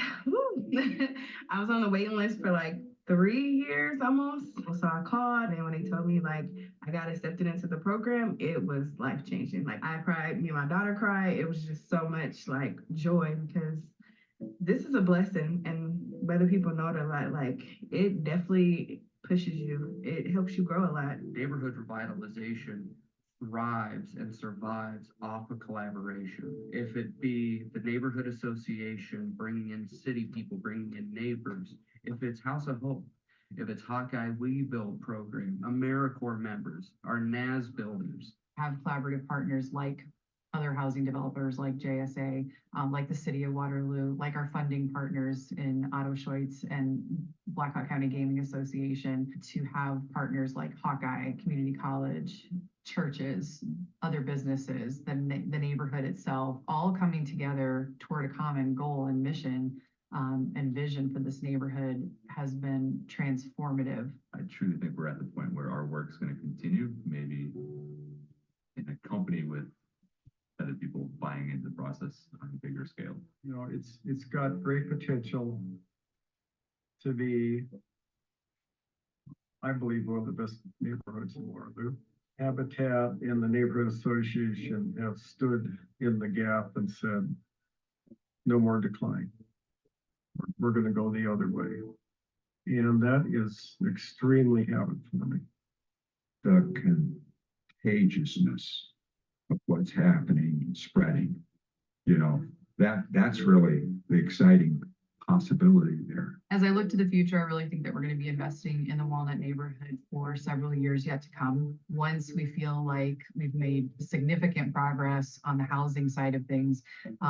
I was on the waiting list for like 3 years almost. So I called, and when they told me like I got accepted into the program, it was life changing. Like I cried, me and my daughter cried. It was just so much like joy because this is a blessing, and whether people know it or not, like it definitely pushes you. It helps you grow a lot. Neighborhood revitalization thrives and survives off of collaboration. If it be the neighborhood association, bringing in city people, bringing in neighbors, if it's House of Hope, if it's Hawkeye We Build program, AmeriCorps members, our NAS builders. Have collaborative partners like other housing developers like JSA, like the City of Waterloo, like our funding partners in Otto Schweitz and Blackhawk County Gaming Association, to have partners like Hawkeye, Community College, churches, other businesses, the neighborhood itself, all coming together toward a common goal and mission and vision for this neighborhood has been transformative. I truly think we're at the point where our work's gonna continue, maybe in a company with other people buying into the process on a bigger scale. You know, it's got great potential to be, I believe, one of the best neighborhoods in Waterloo. Habitat and the Neighborhood Association have stood in the gap and said, no more decline. We're gonna go the other way. And that is extremely habit-forming. The contagiousness of what's happening and spreading, you know, that's really the exciting possibility there. As I look to the future, I really think that we're going to be investing in the Walnut neighborhood for several years yet to come. Once we feel like we've made significant progress on the housing side of things,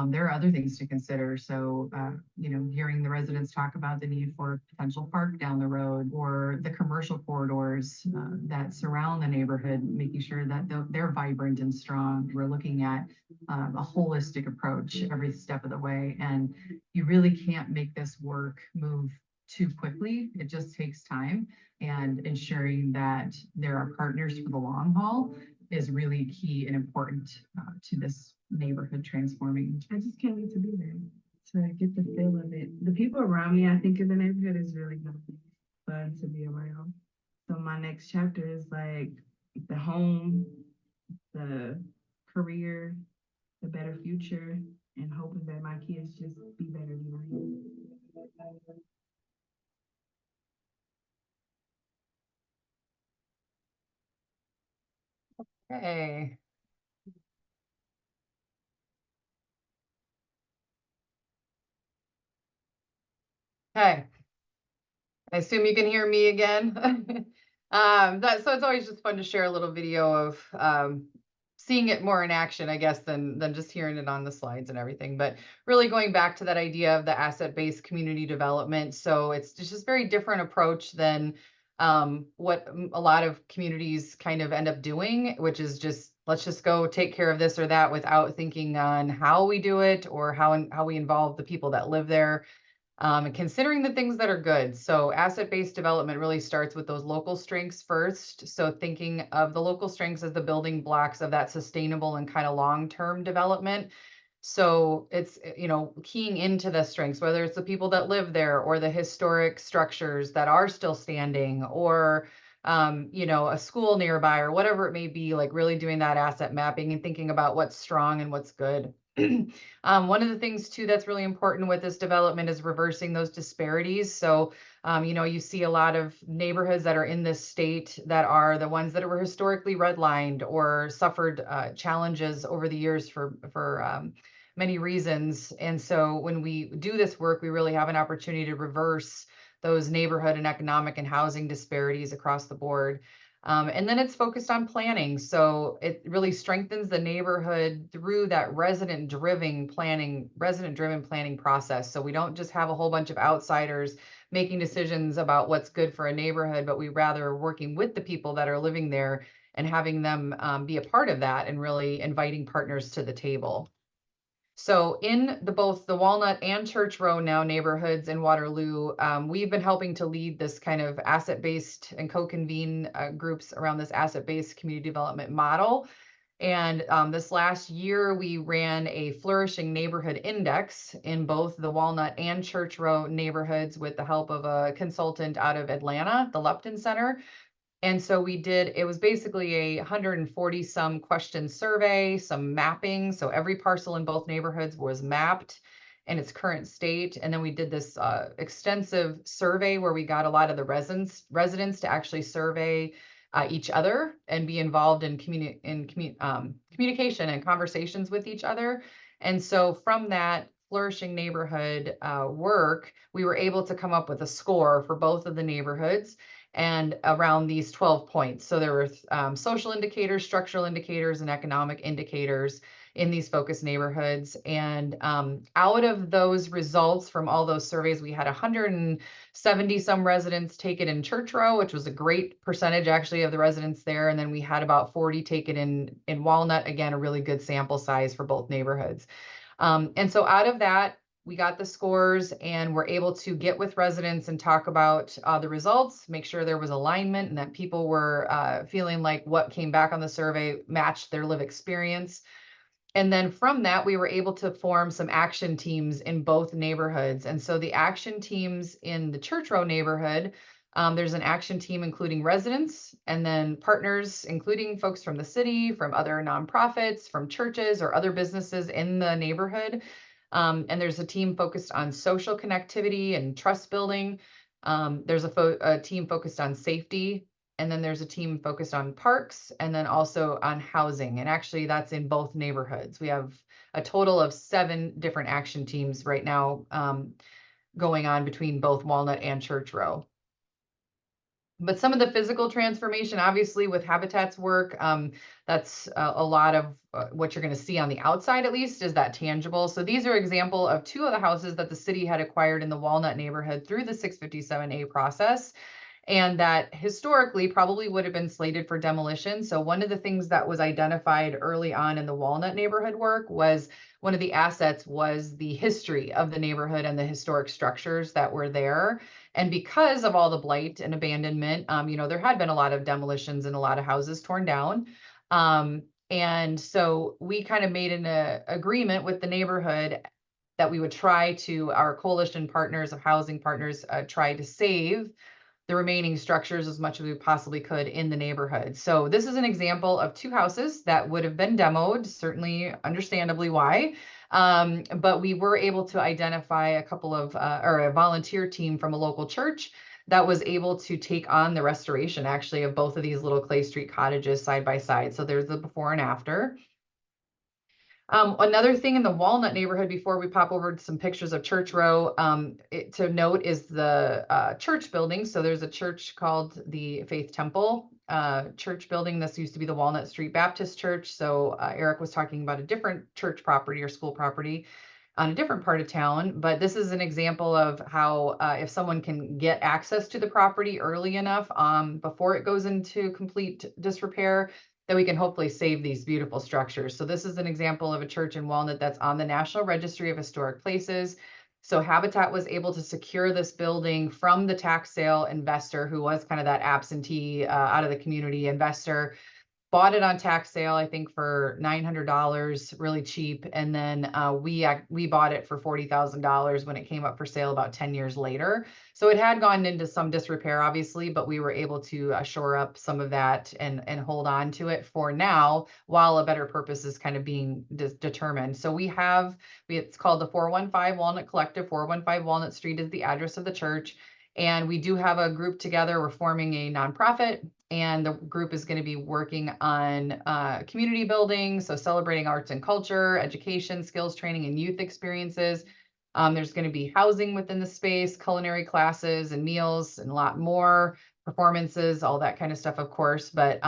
there are other things to consider. So, you know, hearing the residents talk about the need for a potential park down the road, or the commercial corridors that surround the neighborhood, making sure that they're vibrant and strong. We're looking at a holistic approach every step of the way. And you really can't make this work move too quickly. It just takes time, and ensuring that there are partners for the long haul is really key and important to this neighborhood transforming. I just can't wait to be there, to get the feel of it. The people around me, I think in the neighborhood is really gonna be fun to be around. So my next chapter is like the home, the career, the better future, and hoping that my kids just be better than I am. Hey. Okay. I assume you can hear me again. So it's always just fun to share a little video of seeing it more in action, I guess, than just hearing it on the slides and everything. But really going back to that idea of the asset-based community development. So it's just a very different approach than what a lot of communities kind of end up doing, which is just, let's just go take care of this or that without thinking on how we do it or how we involve the people that live there. And considering the things that are good. So asset-based development really starts with those local strengths first. So thinking of the local strengths as the building blocks of that sustainable and kind of long-term development. So it's, you know, keying into the strengths, whether it's the people that live there or the historic structures that are still standing, or you know, a school nearby or whatever it may be, like really doing that asset mapping and thinking about what's strong and what's good. One of the things too that's really important with this development is reversing those disparities. So, you know, you see a lot of neighborhoods that are in this state that are the ones that were historically redlined or suffered challenges over the years for many reasons. And so when we do this work, we really have an opportunity to reverse those neighborhood and economic and housing disparities across the board. And then it's focused on planning. So it really strengthens the neighborhood through that resident-driven planning process. So we don't just have a whole bunch of outsiders making decisions about what's good for a neighborhood, but we rather are working with the people that are living there and having them be a part of that and really inviting partners to the table. So in both the Walnut and Church Row now neighborhoods in Waterloo, we've been helping to lead this kind of asset-based and co-convene groups around this asset-based community development model. And this last year, we ran a Flourishing Neighborhood Index in both the Walnut and Church Row neighborhoods with the help of a consultant out of Atlanta, the Lupton Center. And so it was basically a 140 some question survey, some mapping. So every parcel in both neighborhoods was mapped in its current state. And then we did this extensive survey where we got a lot of the residents to actually survey each other and be involved in communication and conversations with each other. And so from that flourishing neighborhood work, we were able to come up with a score for both of the neighborhoods and around these 12 points. So there were social indicators, structural indicators, and economic indicators in these focus neighborhoods. And out of those results from all those surveys, we had 170 some residents take it in Church Row, which was a great percentage actually of the residents there. And then we had about 40 take it in Walnut, again, a really good sample size for both neighborhoods. And so out of that, we got the scores and we're able to get with residents and talk about the results, make sure there was alignment and that people were feeling like what came back on the survey matched their lived experience. And then from that, we were able to form some action teams in both neighborhoods. And so the action teams in the Church Row neighborhood, there's an action team including residents and then partners, including folks from the city, from other nonprofits, from churches or other businesses in the neighborhood. And there's a team focused on social connectivity and trust building. There's a team focused on safety. And then there's a team focused on parks and then also on housing. And actually that's in both neighborhoods. We have a total of 7 different action teams right now going on between both Walnut and Church Row. But some of the physical transformation, obviously with Habitat's work, that's a lot of what you're going to see on the outside, at least, is that tangible. So these are example of 2 of the houses that the city had acquired in the Walnut neighborhood through the 657A process. And that historically probably would have been slated for demolition. So one of the things that was identified early on in the Walnut neighborhood work was one of the assets was the history of the neighborhood and the historic structures that were there. And because of all the blight and abandonment, there had been a lot of demolitions and a lot of houses torn down. And so we kind of made an agreement with the neighborhood that we would try to, our coalition partners of housing partners, try to save the remaining structures as much as we possibly could in the neighborhood. So this is an example of 2 houses that would have been demoed, certainly understandably why. But we were able to identify a couple of, or a volunteer team from a local church that was able to take on the restoration actually of both of these little Clay Street cottages side by side. So there's the before and after. Another thing in the Walnut neighborhood before we pop over to some pictures of Church Row, to note is the church building. So there's a church called the Faith Temple church building. This used to be the Walnut Street Baptist Church. So Eric was talking about a different church property or school property on a different part of town. But this is an example of how if someone can get access to the property early enough before it goes into complete disrepair, that we can hopefully save these beautiful structures. So this is an example of a church in Walnut that's on the National Registry of Historic Places. So Habitat was able to secure this building from the tax sale investor who was kind of that absentee out of the community investor. Bought it on tax sale, I think for $900, really cheap. And then we bought it for $40,000 when it came up for sale about 10 years later. So it had gone into some disrepair, obviously, but we were able to shore up some of that and hold on to it for now while a better purpose is kind of being determined. So it's called the 415 Walnut Collective. 415 Walnut Street is the address of the church. And we do have a group together. We're forming a nonprofit. And the group is going to be working on community building, so celebrating arts and culture, education, skills training, and youth experiences. There's going to be housing within the space, culinary classes and meals, and a lot more performances, all that kind of stuff, of course. But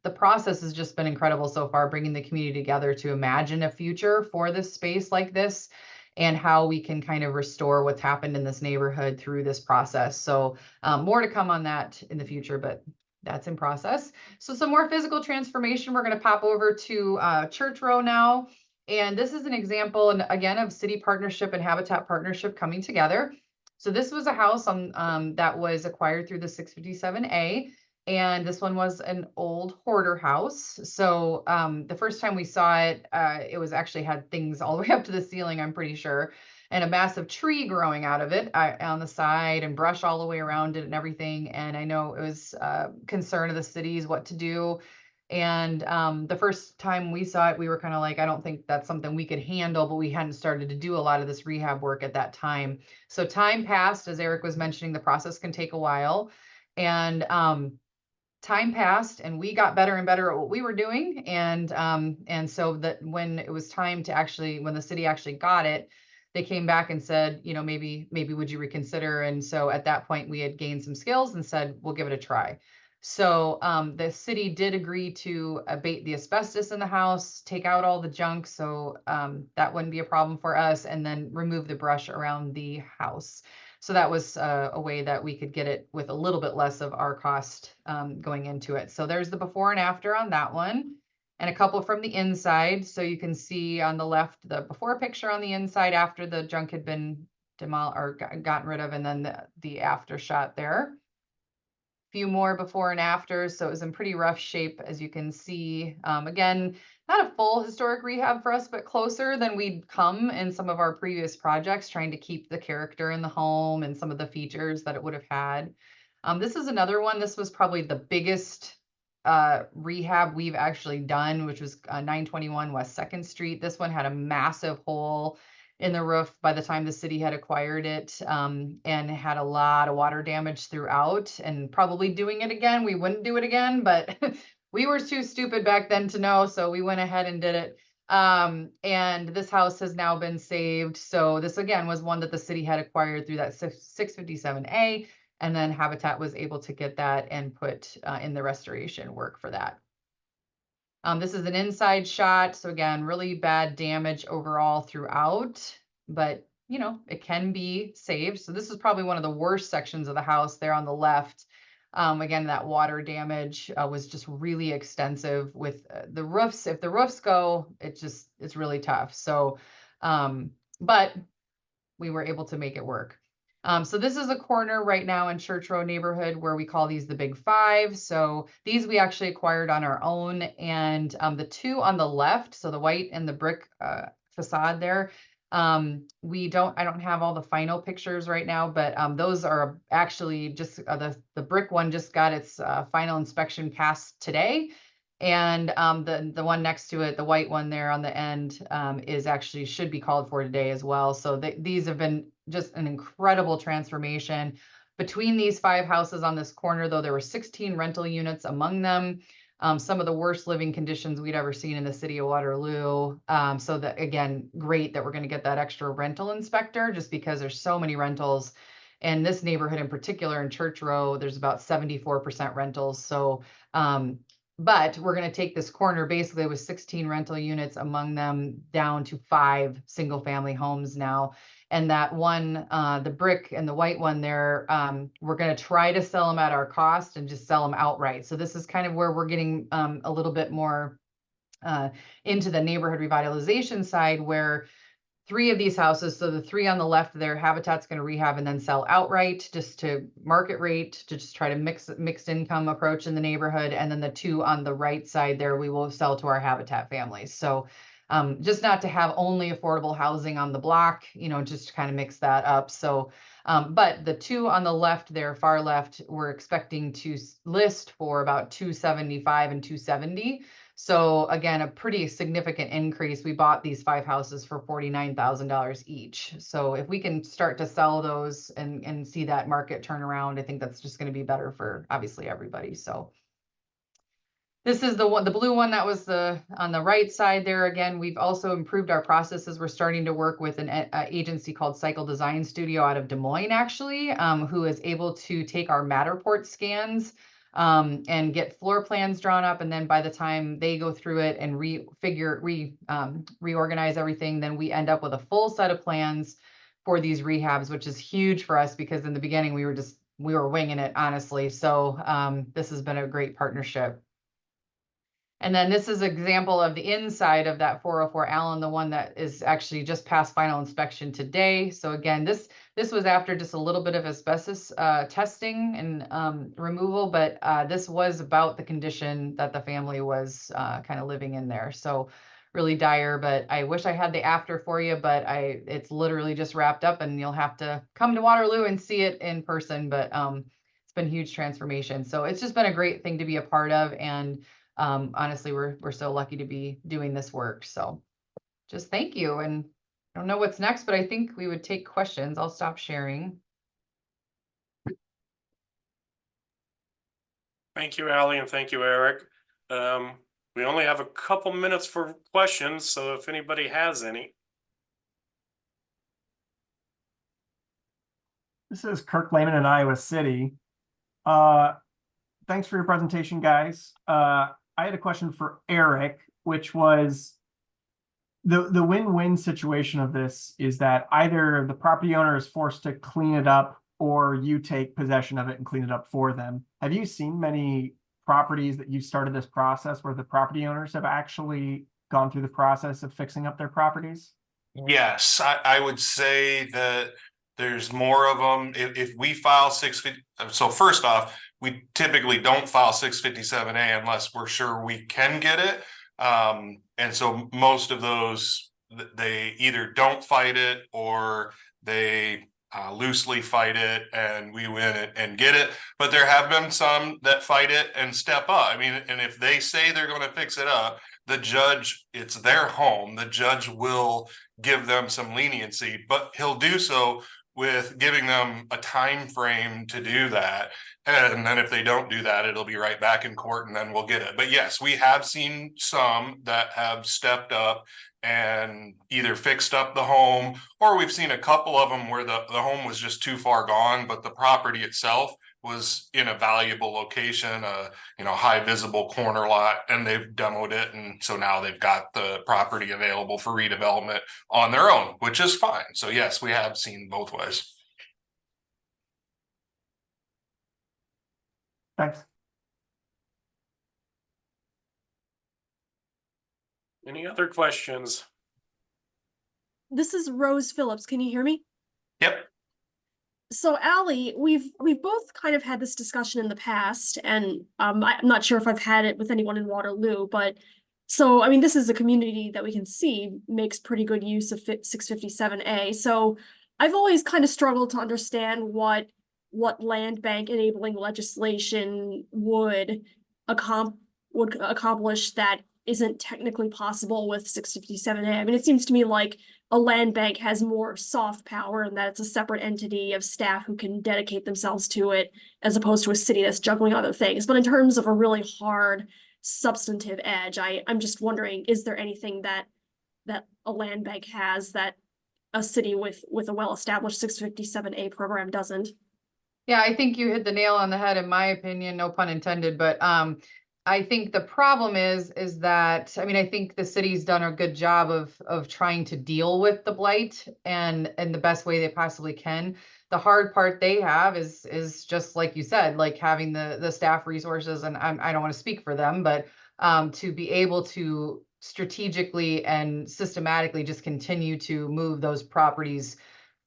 the process has just been incredible so far, bringing the community together to imagine a future for this space like this and how we can kind of restore what's happened in this neighborhood through this process. So more to come on that in the future, but that's in process. So some more physical transformation. We're going to pop over to Church Row now. And this is an example, and again, of city partnership and Habitat partnership coming together. So this was a house that was acquired through the 657A. And this one was an old hoarder house. So the first time we saw it, it was actually had things all the way up to the ceiling, I'm pretty sure, and a massive tree growing out of it on the side and brush all the way around it and everything. And I know it was concern of the cities what to do. And the first time we saw it, we were kind of like, I don't think that's something we could handle, but we hadn't started to do a lot of this rehab work at that time. So time passed, as Eric was mentioning, the process can take a while. And time passed and we got better and better at what we were doing. And so that when it was time to when the city actually got it, they came back and said, maybe would you reconsider? And so at that point we had gained some skills and said, we'll give it a try. So the city did agree to abate the asbestos in the house, take out all the junk. So that wouldn't be a problem for us, and then remove the brush around the house. So that was a way that we could get it with a little bit less of our cost going into it. So there's the before and after on that one. and a couple from the inside. So you can see on the left, the before picture on the inside after the junk had been gotten rid of, and then the after shot there. Few more before and after, so it was in pretty rough shape, as you can see. Again, not a full historic rehab for us, but closer than we'd come in some of our previous projects, trying to keep the character in the home and some of the features that it would have had. This is another one. This was probably the biggest rehab we've actually done, which was 921 West 2nd Street. This one had a massive hole in the roof by the time the city had acquired it, and had a lot of water damage throughout. And probably doing it again, we wouldn't do it again, but we were too stupid back then to know, so we went ahead and did it. And this house has now been saved. So this again was one that the city had acquired through that 657A, and then Habitat was able to get that and put in the restoration work for that. This is an inside shot. So again, really bad damage overall throughout, but you know, it can be saved. So this is probably one of the worst sections of the house there on the left. Again, that water damage was just really extensive with the roofs. If the roofs go, it's really tough. So, but we were able to make it work. So this is a corner right now in Church Road neighborhood where we call these the Big Five. So these we actually acquired on our own, and the two on the left, so the white and the brick facade there, I don't have all the final pictures right now, but those are actually just the brick one just got its final inspection passed today. And the one next to it, the white one there on the end, is actually should be called for today as well. So these have been just an incredible transformation. Between these 5 houses on this corner, though, there were 16 rental units among them. Some of the worst living conditions we'd ever seen in the city of Waterloo. So that, again, great that we're going to get that extra rental inspector, just because there's so many rentals. And this neighborhood in particular in Church Row, there's about 74% rentals. So, but we're going to take this corner basically with 16 rental units among them down to 5 single family homes now. And that one, the brick and the white one there, we're going to try to sell them at our cost and just sell them outright. So this is kind of where we're getting a little bit more into the neighborhood revitalization side, where 3 of these houses, so the 3 on the left there, Habitat's going to rehab and then sell outright just to market rate, to just try to mixed income approach in the neighborhood. And then the 2 on the right side there, we will sell to our Habitat families. So just not to have only affordable housing on the block, you know, just to kind of mix that up. So, but the 2 on the left there, far left, we're expecting to list for about 275 and 270. So again, a pretty significant increase. We bought these 5 houses for $49,000 each. So if we can start to sell those and see that market turn around, I think that's just going to be better for obviously everybody. So this is the blue one that was on the right side there. Again, we've also improved our processes. We're starting to work with an agency called Cycle Design Studio out of Des Moines, actually, who is able to take our Matterport scans and get floor plans drawn up. And then by the time they go through it and reorganize everything, then we end up with a full set of plans for these rehabs, which is huge for us because in the beginning we were winging it, honestly. So this has been a great partnership. And then this is an example of the inside of that 404 Allen, the one that is actually just past final inspection today. So again, this was after just a little bit of asbestos testing and removal, but this was about the condition that the family was kind of living in there. So really dire, but I wish I had the after for you, but it's literally just wrapped up and you'll have to come to Waterloo and see it in person. But it's been a huge transformation. So it's just been a great thing to be a part of. And honestly, we're so lucky to be doing this work. So just thank you. And I don't know what's next, but I think we would take questions. I'll stop sharing. Thank you, Allie, and thank you, Eric. We only have a couple minutes for questions, so if anybody has any. This is Kirk Lehman in Iowa City. Thanks for your presentation, guys. I had a question for Eric, which was the win-win situation of this is that either the property owner is forced to clean it up or you take possession of it and clean it up for them. Have you seen many properties that you started this process where the property owners have actually gone through the process of fixing up their properties? Yes, I would say that there's more of them. If we file 650, so first off, we typically don't file 657A unless we're sure we can get it. And so most of those, they either don't fight it or they loosely fight it and we win it and get it. But there have been some that fight it and step up. I mean, and if they say they're going to fix it up, the judge, it's their home, the judge will give them some leniency, but he'll do so with giving them a time frame to do that. And then if they don't do that, it'll be right back in court and then we'll get it. But yes, we have seen some that have stepped up and either fixed up the home, or we've seen a couple of them where the home was just too far gone, but the property itself was in a valuable location, high visible corner lot, and they've demoed it. And so now they've got the property available for redevelopment on their own, which is fine. So yes, we have seen both ways. Thanks. Any other questions? This is Rose Phillips. Can you hear me? Yep. So Allie, we've both kind of had this discussion in the past, and I'm not sure if I've had it with anyone in Waterloo, but so I mean this is a community that we can see makes pretty good use of 657A. So I've always kind of struggled to understand what land bank enabling legislation would accomplish that isn't technically possible with 657A. I mean, it seems to me like a land bank has more soft power and that it's a separate entity of staff who can dedicate themselves to it, as opposed to a city that's juggling other things. But in terms of a really hard substantive edge, I'm just wondering, is there anything that a land bank has that a city with a well-established 657A program doesn't? Yeah, I think you hit the nail on the head, in my opinion, no pun intended, but I think the problem is that, I mean, I think the city's done a good job of trying to deal with the blight and the best way they possibly can. The hard part they have is just like you said, like having the staff resources, and I don't want to speak for them, but to be able to strategically and systematically just continue to move those properties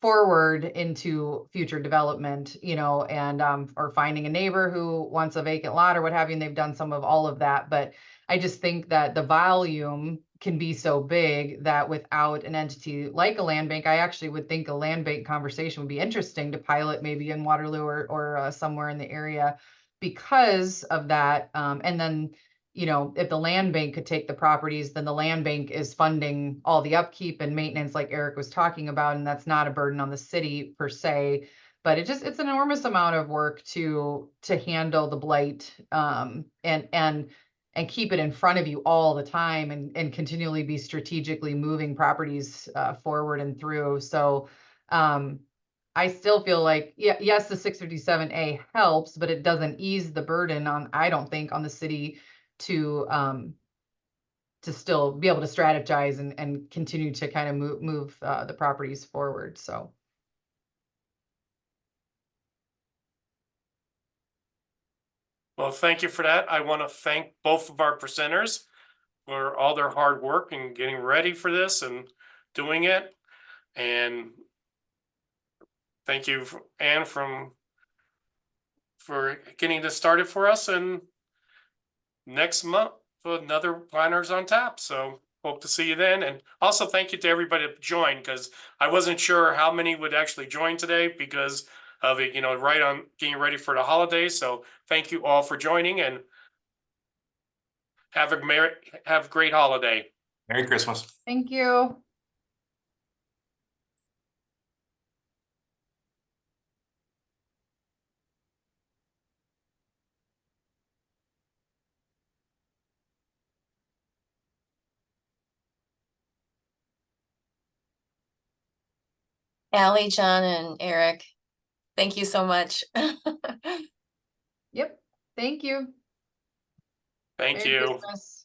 forward into future development, and or finding a neighbor who wants a vacant lot or what have you, and they've done some of all of that. But I just think that the volume can be so big that without an entity like a land bank, I actually would think a land bank conversation would be interesting to pilot maybe in Waterloo or somewhere in the area because of that. And then if the land bank could take the properties, then the land bank is funding all the upkeep and maintenance like Eric was talking about, and that's not a burden on the city per se, but it's an enormous amount of work to handle the blight, and keep it in front of you all the time and continually be strategically moving properties forward and through. So I still feel like, yes, the 657A helps, but it doesn't ease the burden I don't think, on the city to still be able to strategize and continue to kind of move the properties forward. So. Well, thank you for that. I want to thank both of our presenters for all their hard work and getting ready for this and doing it. And thank you, Anne, for getting this started for us. And next month, another Planners on Tap. So hope to see you then. And also thank you to everybody that joined, because I wasn't sure how many would actually join today because of it, right on getting ready for the holidays. So thank you all for joining, and have a great holiday. Merry Christmas. Thank you. Allie, John, and Eric, thank you so much. Yep. Thank you. Thank Merry you. Christmas.